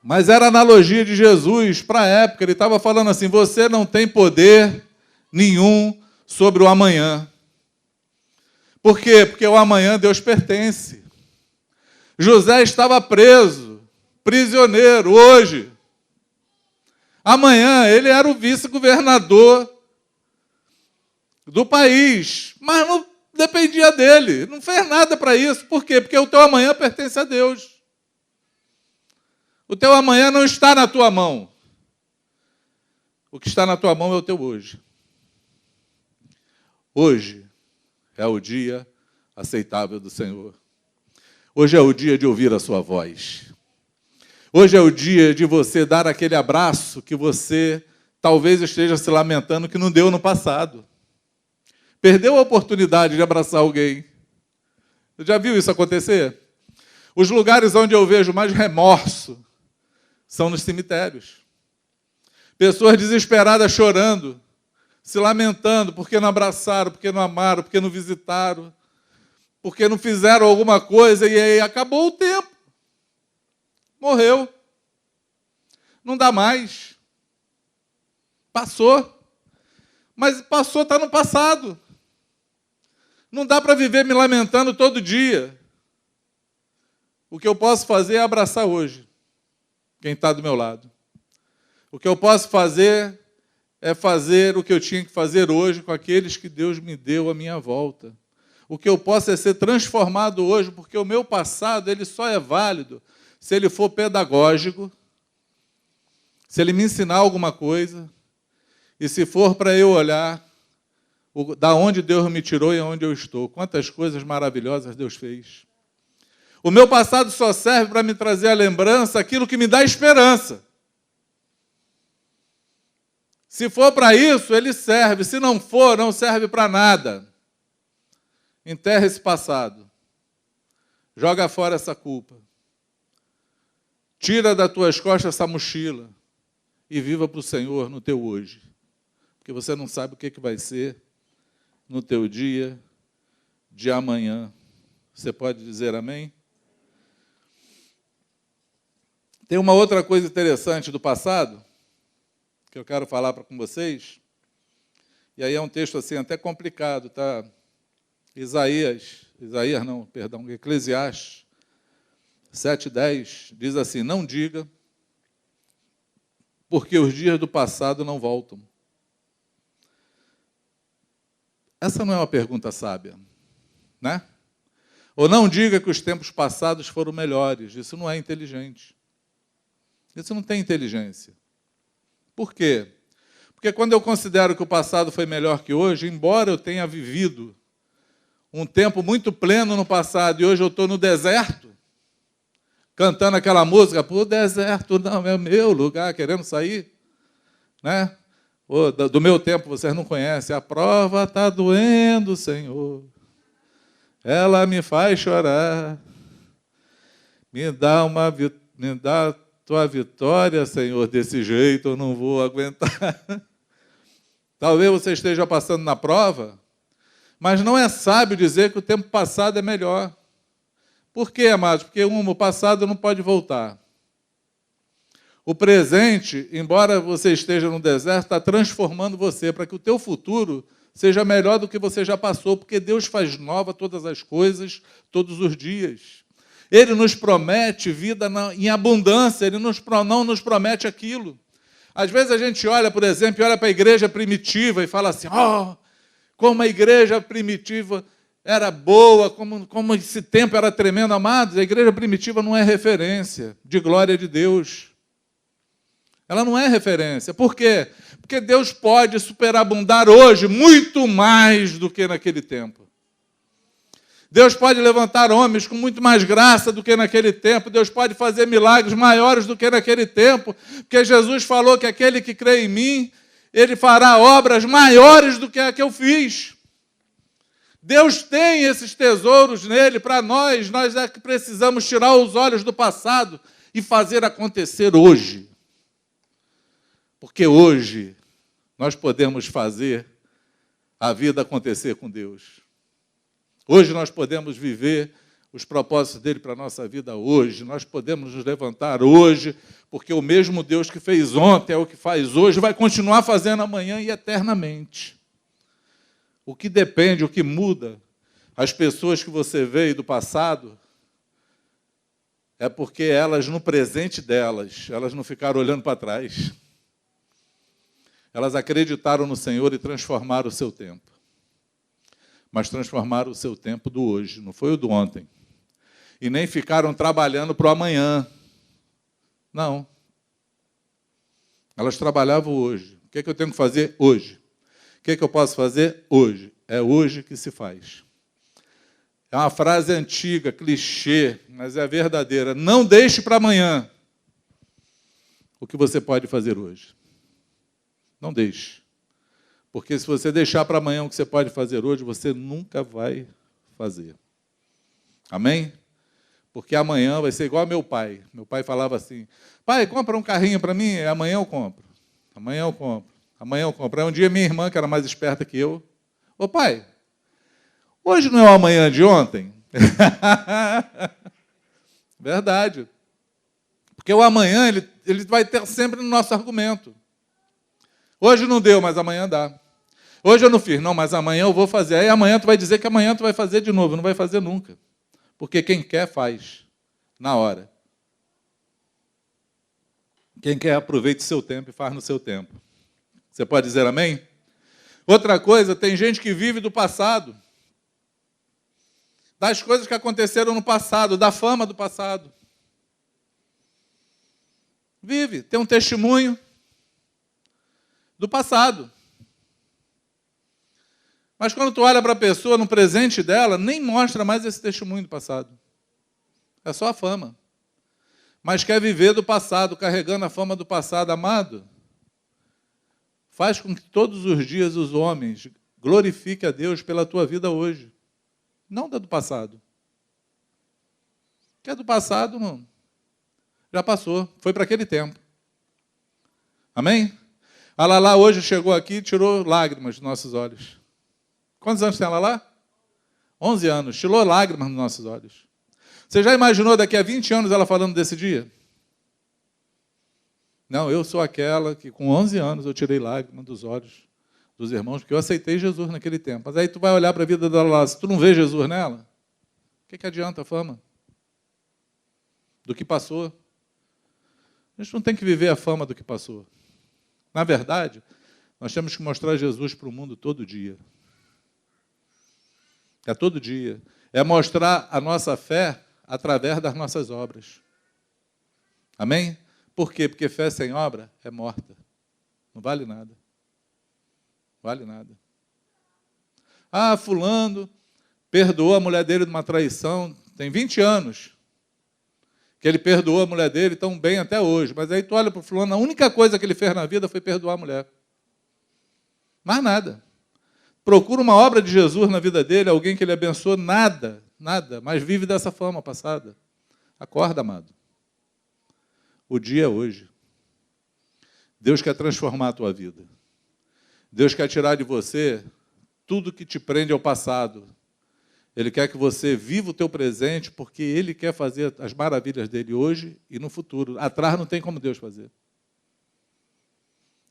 Mas era a analogia de Jesus para a época. Ele estava falando assim, você não tem poder nenhum sobre o amanhã. Por quê? Porque o amanhã Deus pertence. José estava preso, prisioneiro, hoje. Amanhã ele era o vice-governador do país, mas não dependia dele, não fez nada para isso. Por quê? Porque o teu amanhã pertence a Deus. O teu amanhã não está na tua mão. O que está na tua mão é o teu hoje. Hoje é o dia aceitável do Senhor. Hoje é o dia de ouvir a sua voz. Hoje é o dia de você dar aquele abraço que você talvez esteja se lamentando que não deu no passado. Perdeu a oportunidade de abraçar alguém. Você já viu isso acontecer? Os lugares onde eu vejo mais remorso são nos cemitérios. Pessoas desesperadas chorando, se lamentando porque não abraçaram, porque não amaram, porque não visitaram, porque não fizeram alguma coisa e aí acabou o tempo. Morreu. Não dá mais. Passou. Mas passou, está no passado. Não dá para viver me lamentando todo dia. O que eu posso fazer é abraçar hoje quem está do meu lado. O que eu posso fazer é fazer o que eu tinha que fazer hoje com aqueles que Deus me deu à minha volta. O que eu posso é ser transformado hoje, porque o meu passado ele só é válido se ele for pedagógico, se ele me ensinar alguma coisa, e se for para eu olhar da onde Deus me tirou e onde eu estou. Quantas coisas maravilhosas Deus fez. O meu passado só serve para me trazer à lembrança aquilo que me dá esperança. Se for para isso, ele serve. Se não for, não serve para nada. Enterra esse passado. Joga fora essa culpa. Tira das tuas costas essa mochila e viva para o Senhor no teu hoje. Porque você não sabe o que vai ser no teu dia de amanhã. Você pode dizer amém? Tem uma outra coisa interessante do passado que eu quero falar com vocês. E aí é um texto assim até complicado, tá? Eclesiastes 7:10 diz assim: não diga, porque os dias do passado não voltam. Essa não é uma pergunta sábia, né? Ou não diga que os tempos passados foram melhores. Isso não é inteligente. Isso não tem inteligência. Por quê? Porque quando eu considero que o passado foi melhor que hoje, embora eu tenha vivido um tempo muito pleno no passado e hoje eu estou no deserto, cantando aquela música, o deserto não é meu lugar, querendo sair, né? Do meu tempo vocês não conhecem, a prova está doendo, Senhor, ela me faz chorar, me dá tua vitória, Senhor, desse jeito eu não vou aguentar. Talvez você esteja passando na prova, mas não é sábio dizer que o tempo passado é melhor. Por quê, amados? Porque o passado não pode voltar. O presente, embora você esteja no deserto, está transformando você para que o teu futuro seja melhor do que você já passou, porque Deus faz nova todas as coisas, todos os dias. Ele nos promete vida em abundância, Ele não nos promete aquilo. Às vezes a gente olha, por exemplo, olha para a igreja primitiva e fala assim, como a igreja primitiva era boa, como esse tempo era tremendo, amados. A igreja primitiva não é referência de glória de Deus. Ela não é referência. Por quê? Porque Deus pode superabundar hoje muito mais do que naquele tempo. Deus pode levantar homens com muito mais graça do que naquele tempo. Deus pode fazer milagres maiores do que naquele tempo. Porque Jesus falou que aquele que crê em mim, ele fará obras maiores do que a que eu fiz. Deus tem esses tesouros nele para nós. Nós é que precisamos tirar os olhos do passado e fazer acontecer hoje. Porque hoje nós podemos fazer a vida acontecer com Deus. Hoje nós podemos viver os propósitos dele para a nossa vida hoje. Nós podemos nos levantar hoje, porque o mesmo Deus que fez ontem é o que faz hoje, vai continuar fazendo amanhã e eternamente. O que depende, o que muda, as pessoas que você vê do passado, é porque elas, no presente delas, elas não ficaram olhando para trás. Elas acreditaram no Senhor e transformaram o seu tempo. Mas transformaram o seu tempo do hoje, não foi o do ontem. E nem ficaram trabalhando para o amanhã. Não. Elas trabalhavam hoje. O que é que eu tenho que fazer hoje? O que é que eu posso fazer hoje? É hoje que se faz. É uma frase antiga, clichê, mas é verdadeira. Não deixe para amanhã o que você pode fazer hoje. Não deixe. Porque se você deixar para amanhã o que você pode fazer hoje, você nunca vai fazer. Amém? Porque amanhã vai ser igual ao meu pai. Meu pai falava assim, pai, compra um carrinho para mim, amanhã eu compro. Amanhã eu compro. Amanhã eu compro. Aí um dia minha irmã, que era mais esperta que eu, ô pai, hoje não é o amanhã de ontem? Verdade. Porque o amanhã, ele vai ter sempre no nosso argumento. Hoje não deu, mas amanhã dá. Hoje eu não fiz, não, mas amanhã eu vou fazer. Aí amanhã tu vai dizer que amanhã tu vai fazer de novo. Não vai fazer nunca. Porque quem quer, faz. Na hora. Quem quer, aproveite o seu tempo e faz no seu tempo. Você pode dizer amém? Outra coisa, tem gente que vive do passado. Das coisas que aconteceram no passado, da fama do passado. Vive, tem um testemunho do passado. Mas quando tu olha para a pessoa no presente dela, nem mostra mais esse testemunho do passado. É só a fama. Mas quer viver do passado, carregando a fama do passado, amado. Faz com que todos os dias os homens glorifiquem a Deus pela tua vida hoje. Não da do passado. Que é do passado, não. Já passou, foi para aquele tempo. Amém? A Lala hoje chegou aqui e tirou lágrimas dos nossos olhos. Quantos anos tem a Lala? 11 anos. Tirou lágrimas nos nossos olhos. Você já imaginou daqui a 20 anos ela falando desse dia? Não, eu sou aquela que com 11 anos eu tirei lágrimas dos olhos dos irmãos, porque eu aceitei Jesus naquele tempo. Mas aí tu vai olhar para a vida da Lala, se tu não vê Jesus nela, o que adianta a fama? Do que passou. A gente não tem que viver a fama do que passou. Na verdade, nós temos que mostrar Jesus para o mundo todo dia. É todo dia. É mostrar a nossa fé através das nossas obras. Amém? Por quê? Porque fé sem obra é morta. Não vale nada. Vale nada. Ah, fulano perdoou a mulher dele de uma traição. Tem 20 anos que ele perdoou a mulher dele tão bem até hoje. Mas aí tu olha para o fulano, a única coisa que ele fez na vida foi perdoar a mulher. Mais nada. Procura uma obra de Jesus na vida dele, alguém que ele abençoou, nada, nada, mas vive dessa fama passada. Acorda, amado. O dia é hoje. Deus quer transformar a tua vida. Deus quer tirar de você tudo que te prende ao passado. Ele quer que você viva o teu presente, porque Ele quer fazer as maravilhas dele hoje e no futuro. Atrás não tem como Deus fazer.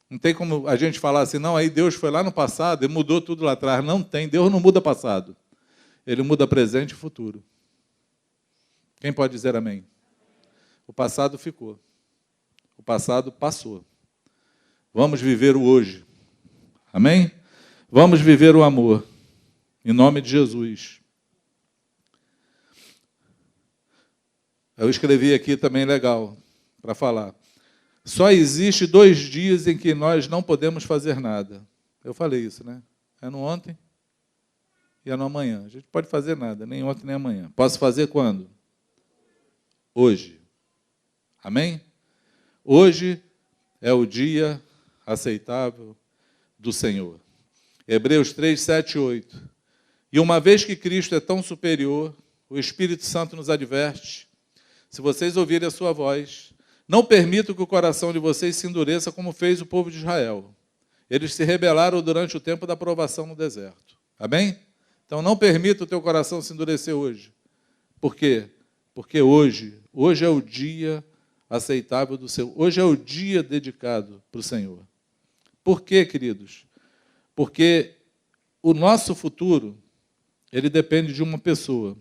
Não tem como a gente falar assim, não, aí Deus foi lá no passado e mudou tudo lá atrás. Não tem, Deus não muda passado. Ele muda presente e futuro. Quem pode dizer amém? O passado ficou. O passado passou. Vamos viver o hoje. Amém? Vamos viver o amor. Em nome de Jesus. Eu escrevi aqui também legal para falar. Só existe 2 dias em que nós não podemos fazer nada. Eu falei isso, né? É no ontem e é no amanhã. A gente pode fazer nada, nem ontem nem amanhã. Posso fazer quando? Hoje. Amém? Hoje é o dia aceitável do Senhor. Hebreus 3, 7 e 8. E uma vez que Cristo é tão superior, o Espírito Santo nos adverte: se vocês ouvirem a sua voz, não permitam que o coração de vocês se endureça como fez o povo de Israel. Eles se rebelaram durante o tempo da provação no deserto. Amém? Então não permita o teu coração se endurecer hoje. Por quê? Porque hoje é o dia aceitável do Senhor. Hoje é o dia dedicado para o Senhor. Por quê, queridos? Porque o nosso futuro, ele depende de uma pessoa.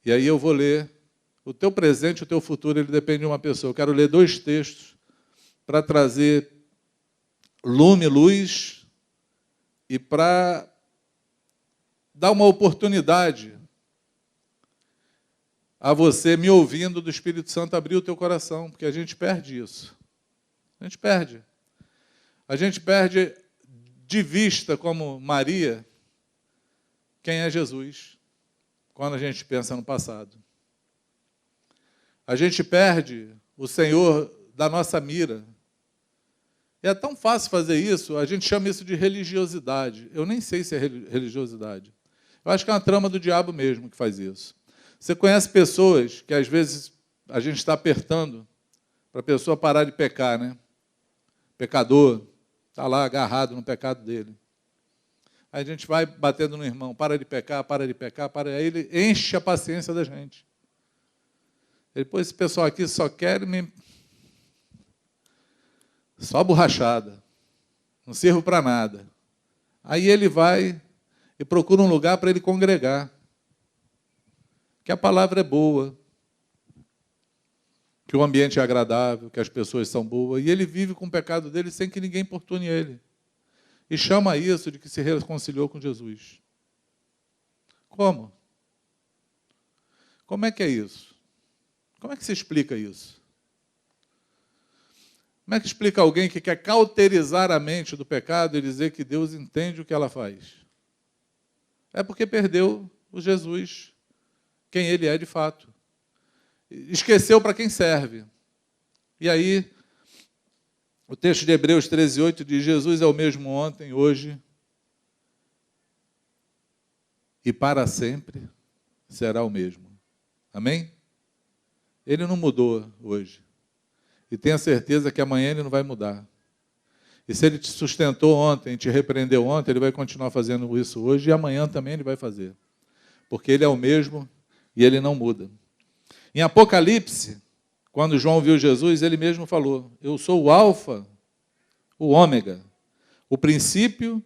E aí eu vou ler. O teu presente, o teu futuro, ele depende de uma pessoa. Eu quero ler 2 textos para trazer lume, luz, e para dar uma oportunidade a você, me ouvindo, do Espírito Santo, abrir o teu coração, porque a gente perde isso. A gente perde. A gente perde de vista, como Maria, quem é Jesus, quando a gente pensa no passado. A gente perde o Senhor da nossa mira. E é tão fácil fazer isso, a gente chama isso de religiosidade. Eu nem sei se é religiosidade. Eu acho que é uma trama do diabo mesmo que faz isso. Você conhece pessoas que, às vezes, a gente está apertando para a pessoa parar de pecar, né? Pecador, está lá agarrado no pecado dele. Aí a gente vai batendo no irmão: para de pecar, para de pecar, para. Aí ele enche a paciência da gente. Depois, esse pessoal aqui só quer só borrachada, não sirvo para nada. Aí ele vai e procura um lugar para ele congregar, que a palavra é boa, que o ambiente é agradável, que as pessoas são boas, e ele vive com o pecado dele sem que ninguém importune ele. E chama isso de que se reconciliou com Jesus. Como? Como é que é isso? Como é que se explica isso? Como é que explica alguém que quer cauterizar a mente do pecado e dizer que Deus entende o que ela faz? É porque perdeu o Jesus, quem ele é de fato. Esqueceu para quem serve. E aí, o texto de Hebreus 13, 8 diz: Jesus é o mesmo ontem, hoje e para sempre será o mesmo. Amém? Ele não mudou hoje. E tenha certeza que amanhã ele não vai mudar. E se ele te sustentou ontem, te repreendeu ontem, ele vai continuar fazendo isso hoje, e amanhã também ele vai fazer. Porque ele é o mesmo e ele não muda. Em Apocalipse, quando João viu Jesus, ele mesmo falou: eu sou o alfa, o ômega, o princípio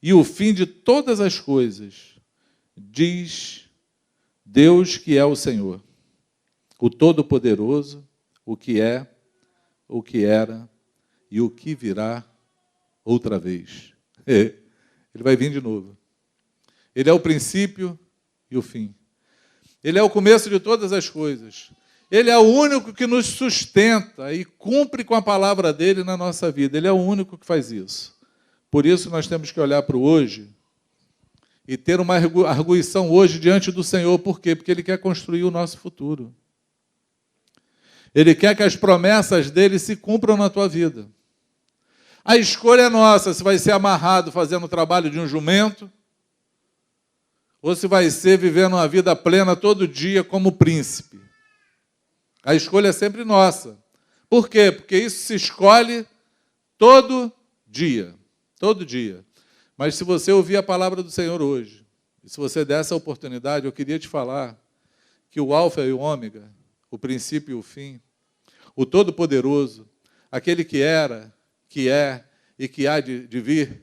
e o fim de todas as coisas, diz Deus que é o Senhor, o Todo-Poderoso, o que é, o que era e o que virá outra vez. Ele vai vir de novo. Ele é o princípio e o fim. Ele é o começo de todas as coisas. Ele é o único que nos sustenta e cumpre com a palavra dele na nossa vida. Ele é o único que faz isso. Por isso nós temos que olhar para o hoje e ter uma arguição hoje diante do Senhor. Por quê? Porque ele quer construir o nosso futuro. Ele quer que as promessas dele se cumpram na tua vida. A escolha é nossa, se vai ser amarrado fazendo o trabalho de um jumento, ou se vai ser vivendo uma vida plena todo dia como príncipe. A escolha é sempre nossa. Por quê? Porque isso se escolhe todo dia. Todo dia. Mas se você ouvir a palavra do Senhor hoje, e se você der essa oportunidade, eu queria te falar que o alfa e o ômega, o princípio e o fim, o Todo-Poderoso, aquele que era, que é e que há de vir,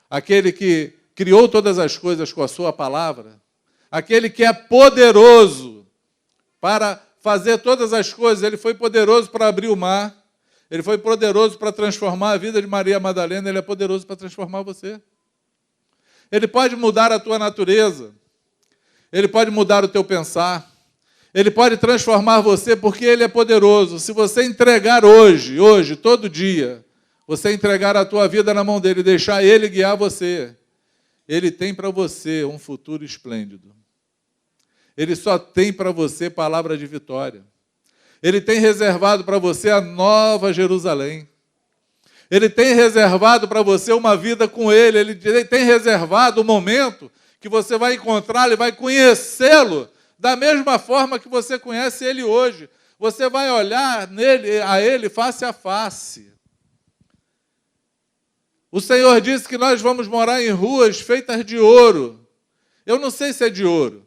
aquele que criou todas as coisas com a sua palavra, aquele que é poderoso para fazer todas as coisas, ele foi poderoso para abrir o mar, Ele foi poderoso para transformar a vida de Maria Madalena, ele é poderoso para transformar você. Ele pode mudar a tua natureza, ele pode mudar o teu pensar, ele pode transformar você, porque ele é poderoso. Se você entregar hoje, todo dia, você entregar a tua vida na mão dele e deixar ele guiar você, ele tem para você um futuro esplêndido. Ele só tem para você palavra de vitória. Ele tem reservado para você a nova Jerusalém. Ele tem reservado para você uma vida com ele. Ele tem reservado o momento que você vai encontrá-lo e vai conhecê-lo da mesma forma que você conhece ele hoje. Você vai olhar a ele face a face. O Senhor disse que nós vamos morar em ruas feitas de ouro. Eu não sei se é de ouro.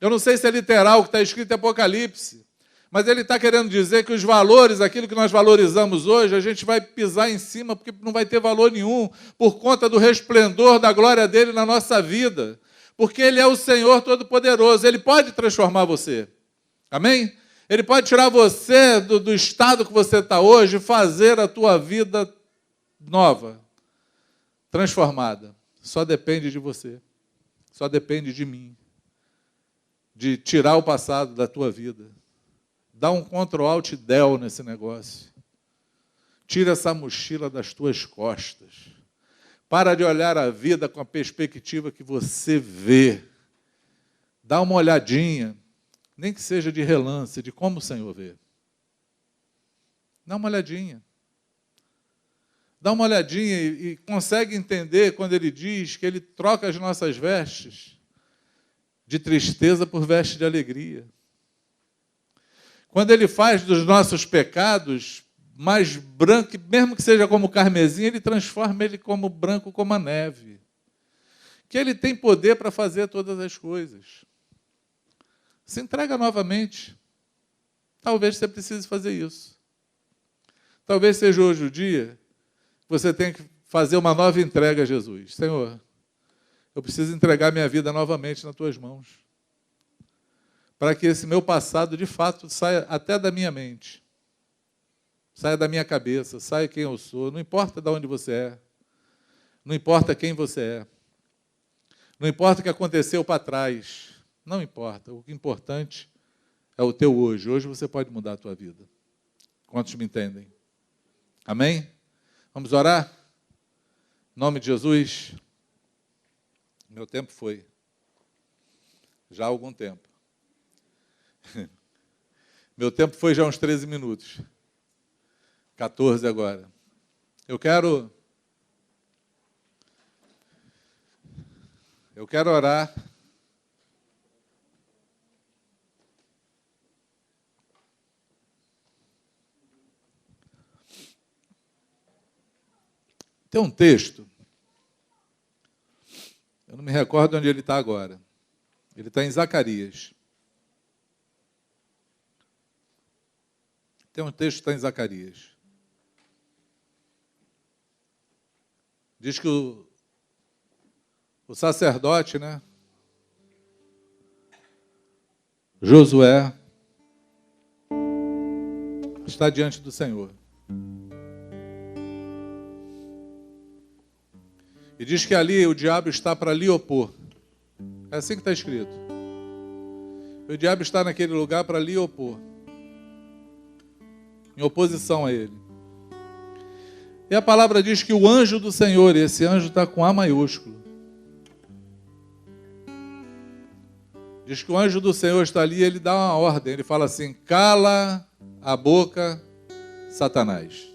Eu não sei se é literal o que está escrito em Apocalipse. Mas ele está querendo dizer que os valores, aquilo que nós valorizamos hoje, a gente vai pisar em cima porque não vai ter valor nenhum por conta do resplendor da glória dele na nossa vida. Porque ele é o Senhor Todo-Poderoso, ele pode transformar você. Amém? Ele pode tirar você do estado que você está hoje e fazer a tua vida nova, transformada. Só depende de você. Só depende de mim. De tirar o passado da tua vida. Dá um Ctrl Alt Del nesse negócio. Tira essa mochila das tuas costas. Para de olhar a vida com a perspectiva que você vê. Dá uma olhadinha, nem que seja de relance, de como o Senhor vê. Dá uma olhadinha. Dá uma olhadinha e consegue entender quando ele diz que ele troca as nossas vestes de tristeza por veste de alegria. Quando ele faz dos nossos pecados mais branco, mesmo que seja como carmesim, ele transforma ele como branco como a neve. Que ele tem poder para fazer todas as coisas. Se entrega novamente. Talvez você precise fazer isso. Talvez seja hoje o dia que você tem que fazer uma nova entrega a Jesus. Senhor, eu preciso entregar minha vida novamente nas tuas mãos. Para que esse meu passado, de fato, saia até da minha mente. Saia da minha cabeça, saia quem eu sou. Não importa de onde você é. Não importa quem você é. Não importa o que aconteceu para trás. Não importa. O que é importante é o teu hoje. Hoje você pode mudar a tua vida. Quantos me entendem? Amém? Vamos orar? Em nome de Jesus. Meu tempo foi. Já há algum tempo. Meu tempo foi já uns 13 minutos. 14 agora. Eu quero orar. Tem um texto. Eu não me recordo onde ele está agora. Ele está em Zacarias. Tem um texto que está em Zacarias. Diz que o sacerdote, né? Josué está diante do Senhor. E diz que ali o diabo está para lhe opor. É assim que está escrito. O diabo está naquele lugar para lhe opor. Em oposição a ele. E a palavra diz que o anjo do Senhor, e esse anjo está com A maiúsculo. Diz que o anjo do Senhor está ali e ele dá uma ordem. Ele fala assim: cala a boca, Satanás.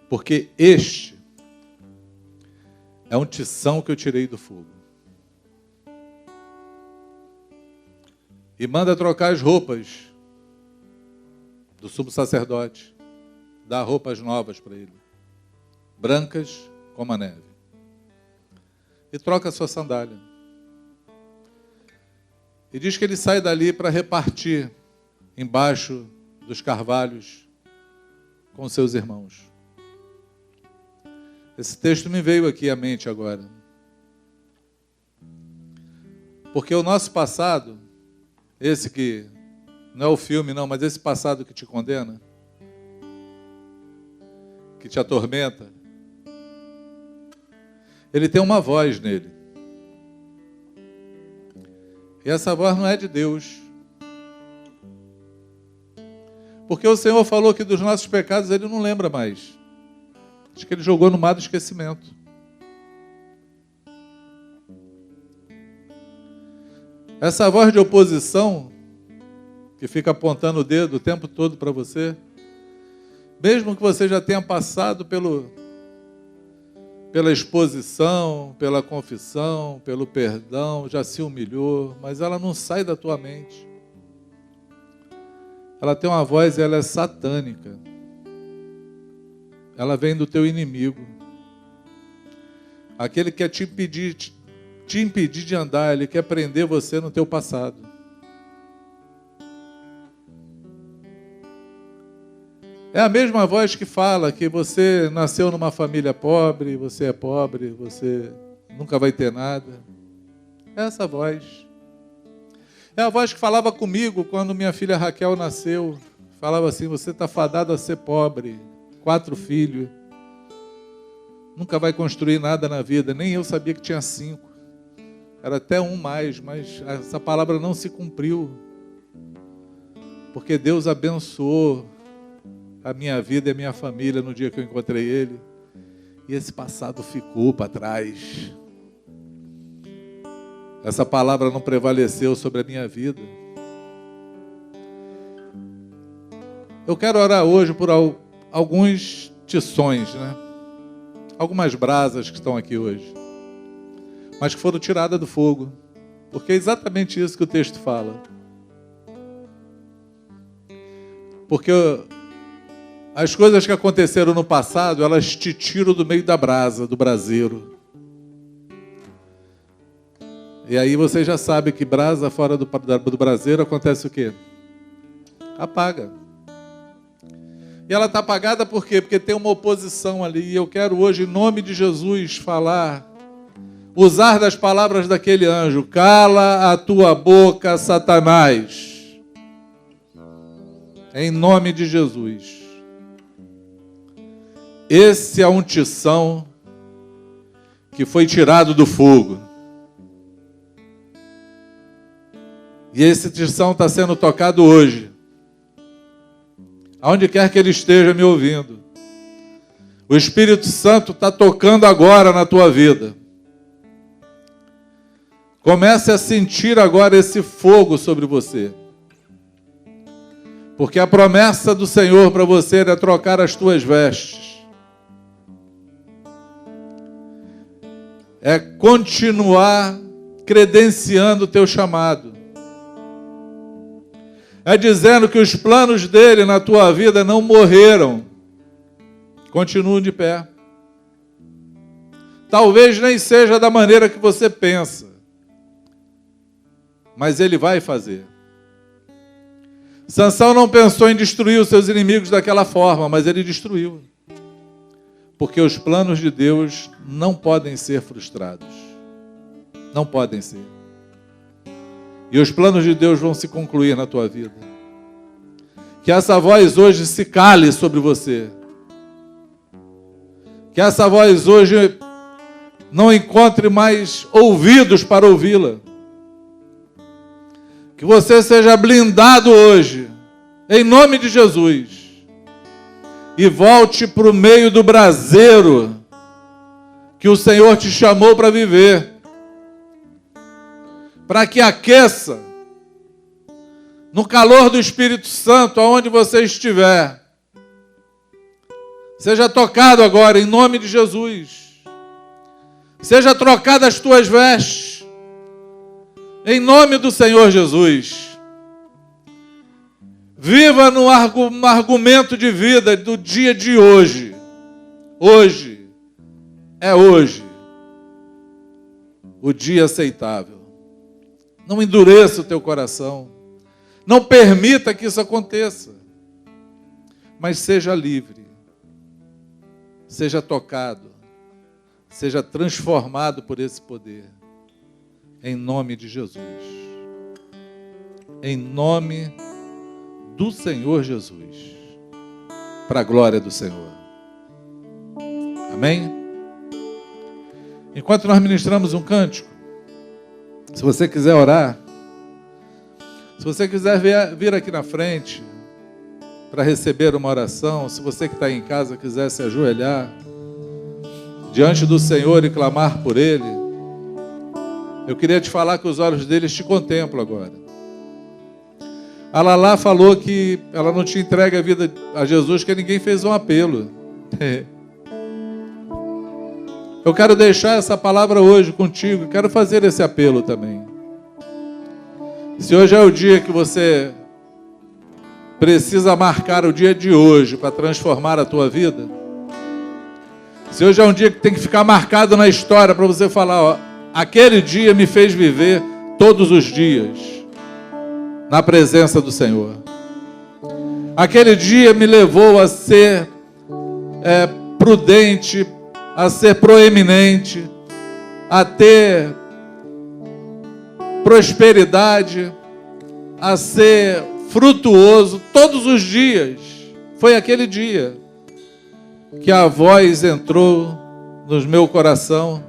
Porque este é um tição que eu tirei do fogo. E manda trocar as roupas do sumo sacerdote. Dá roupas novas para ele. Brancas como a neve. E troca a sua sandália. E diz que ele sai dali para repartir embaixo dos carvalhos com seus irmãos. Esse texto me veio aqui à mente agora. Porque o nosso passado, esse que Não é o filme, não, mas esse passado que te condena, que te atormenta, ele tem uma voz nele. E essa voz não é de Deus. Porque o Senhor falou que dos nossos pecados ele não lembra mais. Acho que ele jogou no mar do esquecimento. Essa voz de oposição, que fica apontando o dedo o tempo todo para você, mesmo que você já tenha passado pela exposição, pela confissão, pelo perdão, já se humilhou, mas ela não sai da tua mente. Ela tem uma voz, ela é satânica. Ela vem do teu inimigo. Aquele que quer te impedir de andar, ele quer prender você no teu passado. É a mesma voz que fala que você nasceu numa família pobre, você nunca vai ter nada. É essa voz. É a voz que falava comigo quando minha filha Raquel nasceu. Falava assim, você está fadado a ser pobre, 4 filhos, nunca vai construir nada na vida. Nem eu sabia que tinha 5. Era até 1 mais, mas essa palavra não se cumpriu. Porque Deus abençoou a minha vida e a minha família no dia que eu encontrei Ele. E esse passado ficou para trás. Essa palavra não prevaleceu sobre a minha vida. Eu quero orar hoje por alguns tições, né? Algumas brasas que estão aqui hoje, mas que foram tiradas do fogo. Porque é exatamente isso que o texto fala. Porque as coisas que aconteceram no passado, elas te tiram do meio da brasa, do braseiro. E aí você já sabe que brasa fora do braseiro acontece o quê? Apaga. E ela está apagada por quê? Porque tem uma oposição ali. E eu quero hoje, em nome de Jesus, usar das palavras daquele anjo. Cala a tua boca, Satanás. Em nome de Jesus. Esse é um tição que foi tirado do fogo. E esse tição está sendo tocado hoje. Aonde quer que ele esteja me ouvindo. O Espírito Santo está tocando agora na tua vida. Comece a sentir agora esse fogo sobre você. Porque a promessa do Senhor para você é trocar as tuas vestes. É continuar credenciando o teu chamado. É dizendo que os planos dele na tua vida não morreram. Continuam de pé. Talvez nem seja da maneira que você pensa. Mas ele vai fazer. Sansão não pensou em destruir os seus inimigos daquela forma, mas ele destruiu. Porque os planos de Deus não podem ser frustrados. Não podem ser. E os planos de Deus vão se concluir na tua vida. Que essa voz hoje se cale sobre você. Que essa voz hoje não encontre mais ouvidos para ouvi-la. Que você seja blindado hoje, em nome de Jesus. E volte para o meio do braseiro que o Senhor te chamou para viver. Para que aqueça, no calor do Espírito Santo, aonde você estiver. Seja tocado agora, em nome de Jesus. Seja trocada as tuas vestes, em nome do Senhor Jesus. Viva no argumento de vida do dia de hoje. Hoje é hoje. O dia aceitável. Não endureça o teu coração. Não permita que isso aconteça. Mas seja livre. Seja tocado. Seja transformado por esse poder. Em nome de Jesus. Em nome do Senhor Jesus, para a glória do Senhor. Amém? Enquanto nós ministramos um cântico, se você quiser orar, se você quiser vir aqui na frente para receber uma oração, se você que está em casa quiser se ajoelhar diante do Senhor e clamar por Ele, eu queria te falar que os olhos deles te contemplam agora. A Lala falou que ela não te entrega a vida a Jesus, que ninguém fez um apelo. Eu quero deixar essa palavra hoje contigo, quero fazer esse apelo também. Se hoje é o dia que você precisa marcar o dia de hoje para transformar a tua vida, se hoje é um dia que tem que ficar marcado na história para você falar, ó, aquele dia me fez viver todos os dias na presença do Senhor. Aquele dia me levou a ser prudente, a ser proeminente, a ter prosperidade, a ser frutuoso todos os dias. Foi aquele dia que a voz entrou no meu coração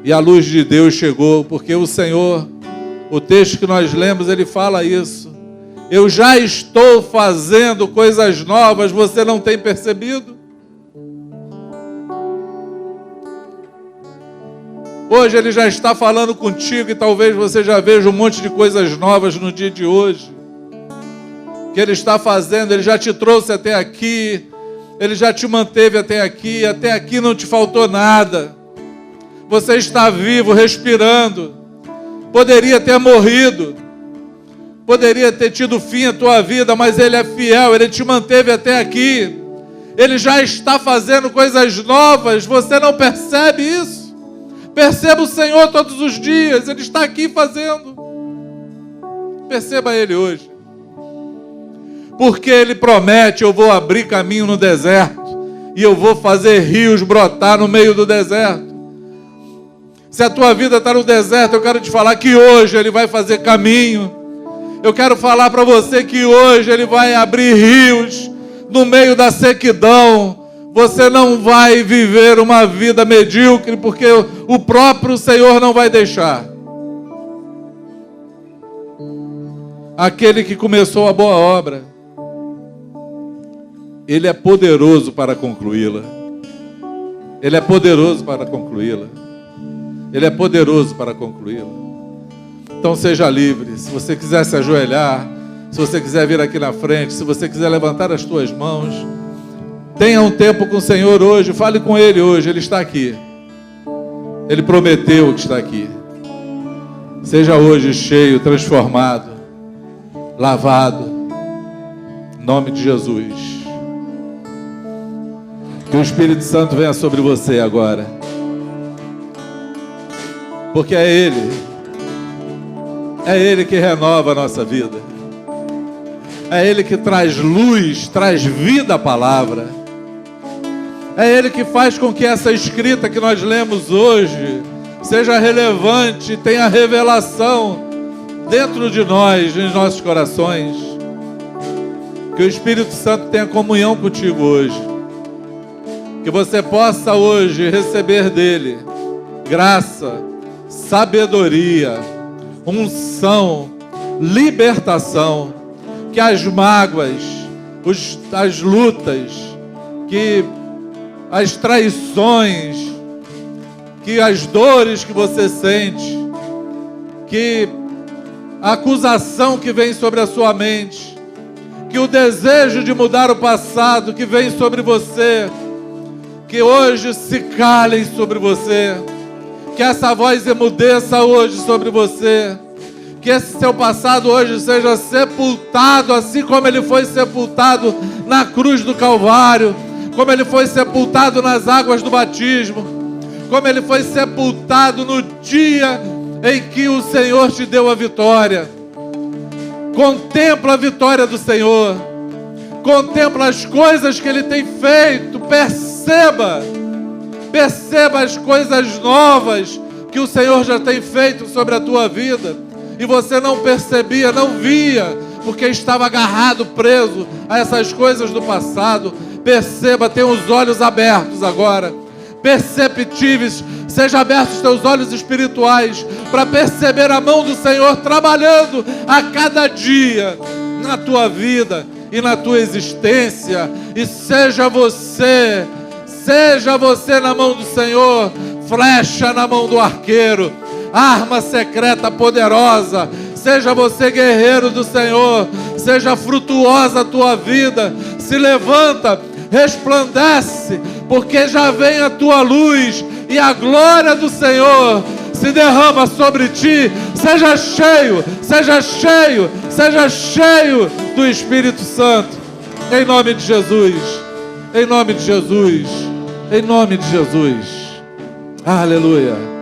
e a luz de Deus chegou, porque o Senhor, o texto que nós lemos, ele fala isso. Eu já estou fazendo coisas novas, você não tem percebido? Hoje Ele já está falando contigo e talvez você já veja um monte de coisas novas no dia de hoje. Que Ele está fazendo, Ele já te trouxe até aqui, Ele já te manteve até aqui não te faltou nada. Você está vivo, respirando. Poderia ter morrido, poderia ter tido fim a tua vida, mas Ele é fiel, Ele te manteve até aqui. Ele já está fazendo coisas novas, você não percebe isso? Perceba o Senhor todos os dias, Ele está aqui fazendo. Perceba Ele hoje. Porque Ele promete, eu vou abrir caminho no deserto, e eu vou fazer rios brotar no meio do deserto. Se a tua vida está no deserto, eu quero te falar que hoje Ele vai fazer caminho. Eu quero falar para você que hoje Ele vai abrir rios no meio da sequidão. Você não vai viver uma vida medíocre, porque o próprio Senhor não vai deixar. Aquele que começou a boa obra, Ele é poderoso para concluí-la. Ele é poderoso para concluí-la. Ele é poderoso para concluí-la. Então seja livre. Se você quiser se ajoelhar, se você quiser vir aqui na frente, se você quiser levantar as tuas mãos, tenha um tempo com o Senhor hoje, fale com Ele hoje, Ele está aqui. Ele prometeu que está aqui. Seja hoje cheio, transformado, lavado, em nome de Jesus. Que o Espírito Santo venha sobre você agora. Porque é Ele que renova a nossa vida. É Ele que traz luz, traz vida à palavra. É Ele que faz com que essa escrita que nós lemos hoje seja relevante, tenha revelação dentro de nós, em nossos corações. Que o Espírito Santo tenha comunhão contigo hoje. Que você possa hoje receber dEle graça, sabedoria, unção, libertação. Que as mágoas, as lutas, que as traições, que as dores que você sente, que a acusação que vem sobre a sua mente, que o desejo de mudar o passado que vem sobre você, que hoje se calem sobre você, que essa voz emudeça hoje sobre você, que esse seu passado hoje seja sepultado, assim como ele foi sepultado na cruz do Calvário, como ele foi sepultado nas águas do batismo, como ele foi sepultado no dia em que o Senhor te deu a vitória. Contempla a vitória do Senhor, contempla as coisas que Ele tem feito, perceba as coisas novas que o Senhor já tem feito sobre a tua vida, e você não percebia, não via, porque estava agarrado, preso a essas coisas do passado. Perceba, tenha os olhos abertos agora, perceptíveis, sejam abertos os teus olhos espirituais, para perceber a mão do Senhor trabalhando a cada dia na tua vida e na tua existência. E seja você na mão do Senhor, flecha na mão do arqueiro, arma secreta poderosa. Seja você guerreiro do Senhor, seja frutuosa a tua vida. Se levanta, resplandece, porque já vem a tua luz e a glória do Senhor se derrama sobre ti. Seja cheio, seja cheio, seja cheio do Espírito Santo, em nome de Jesus, em nome de Jesus, em nome de Jesus. Aleluia.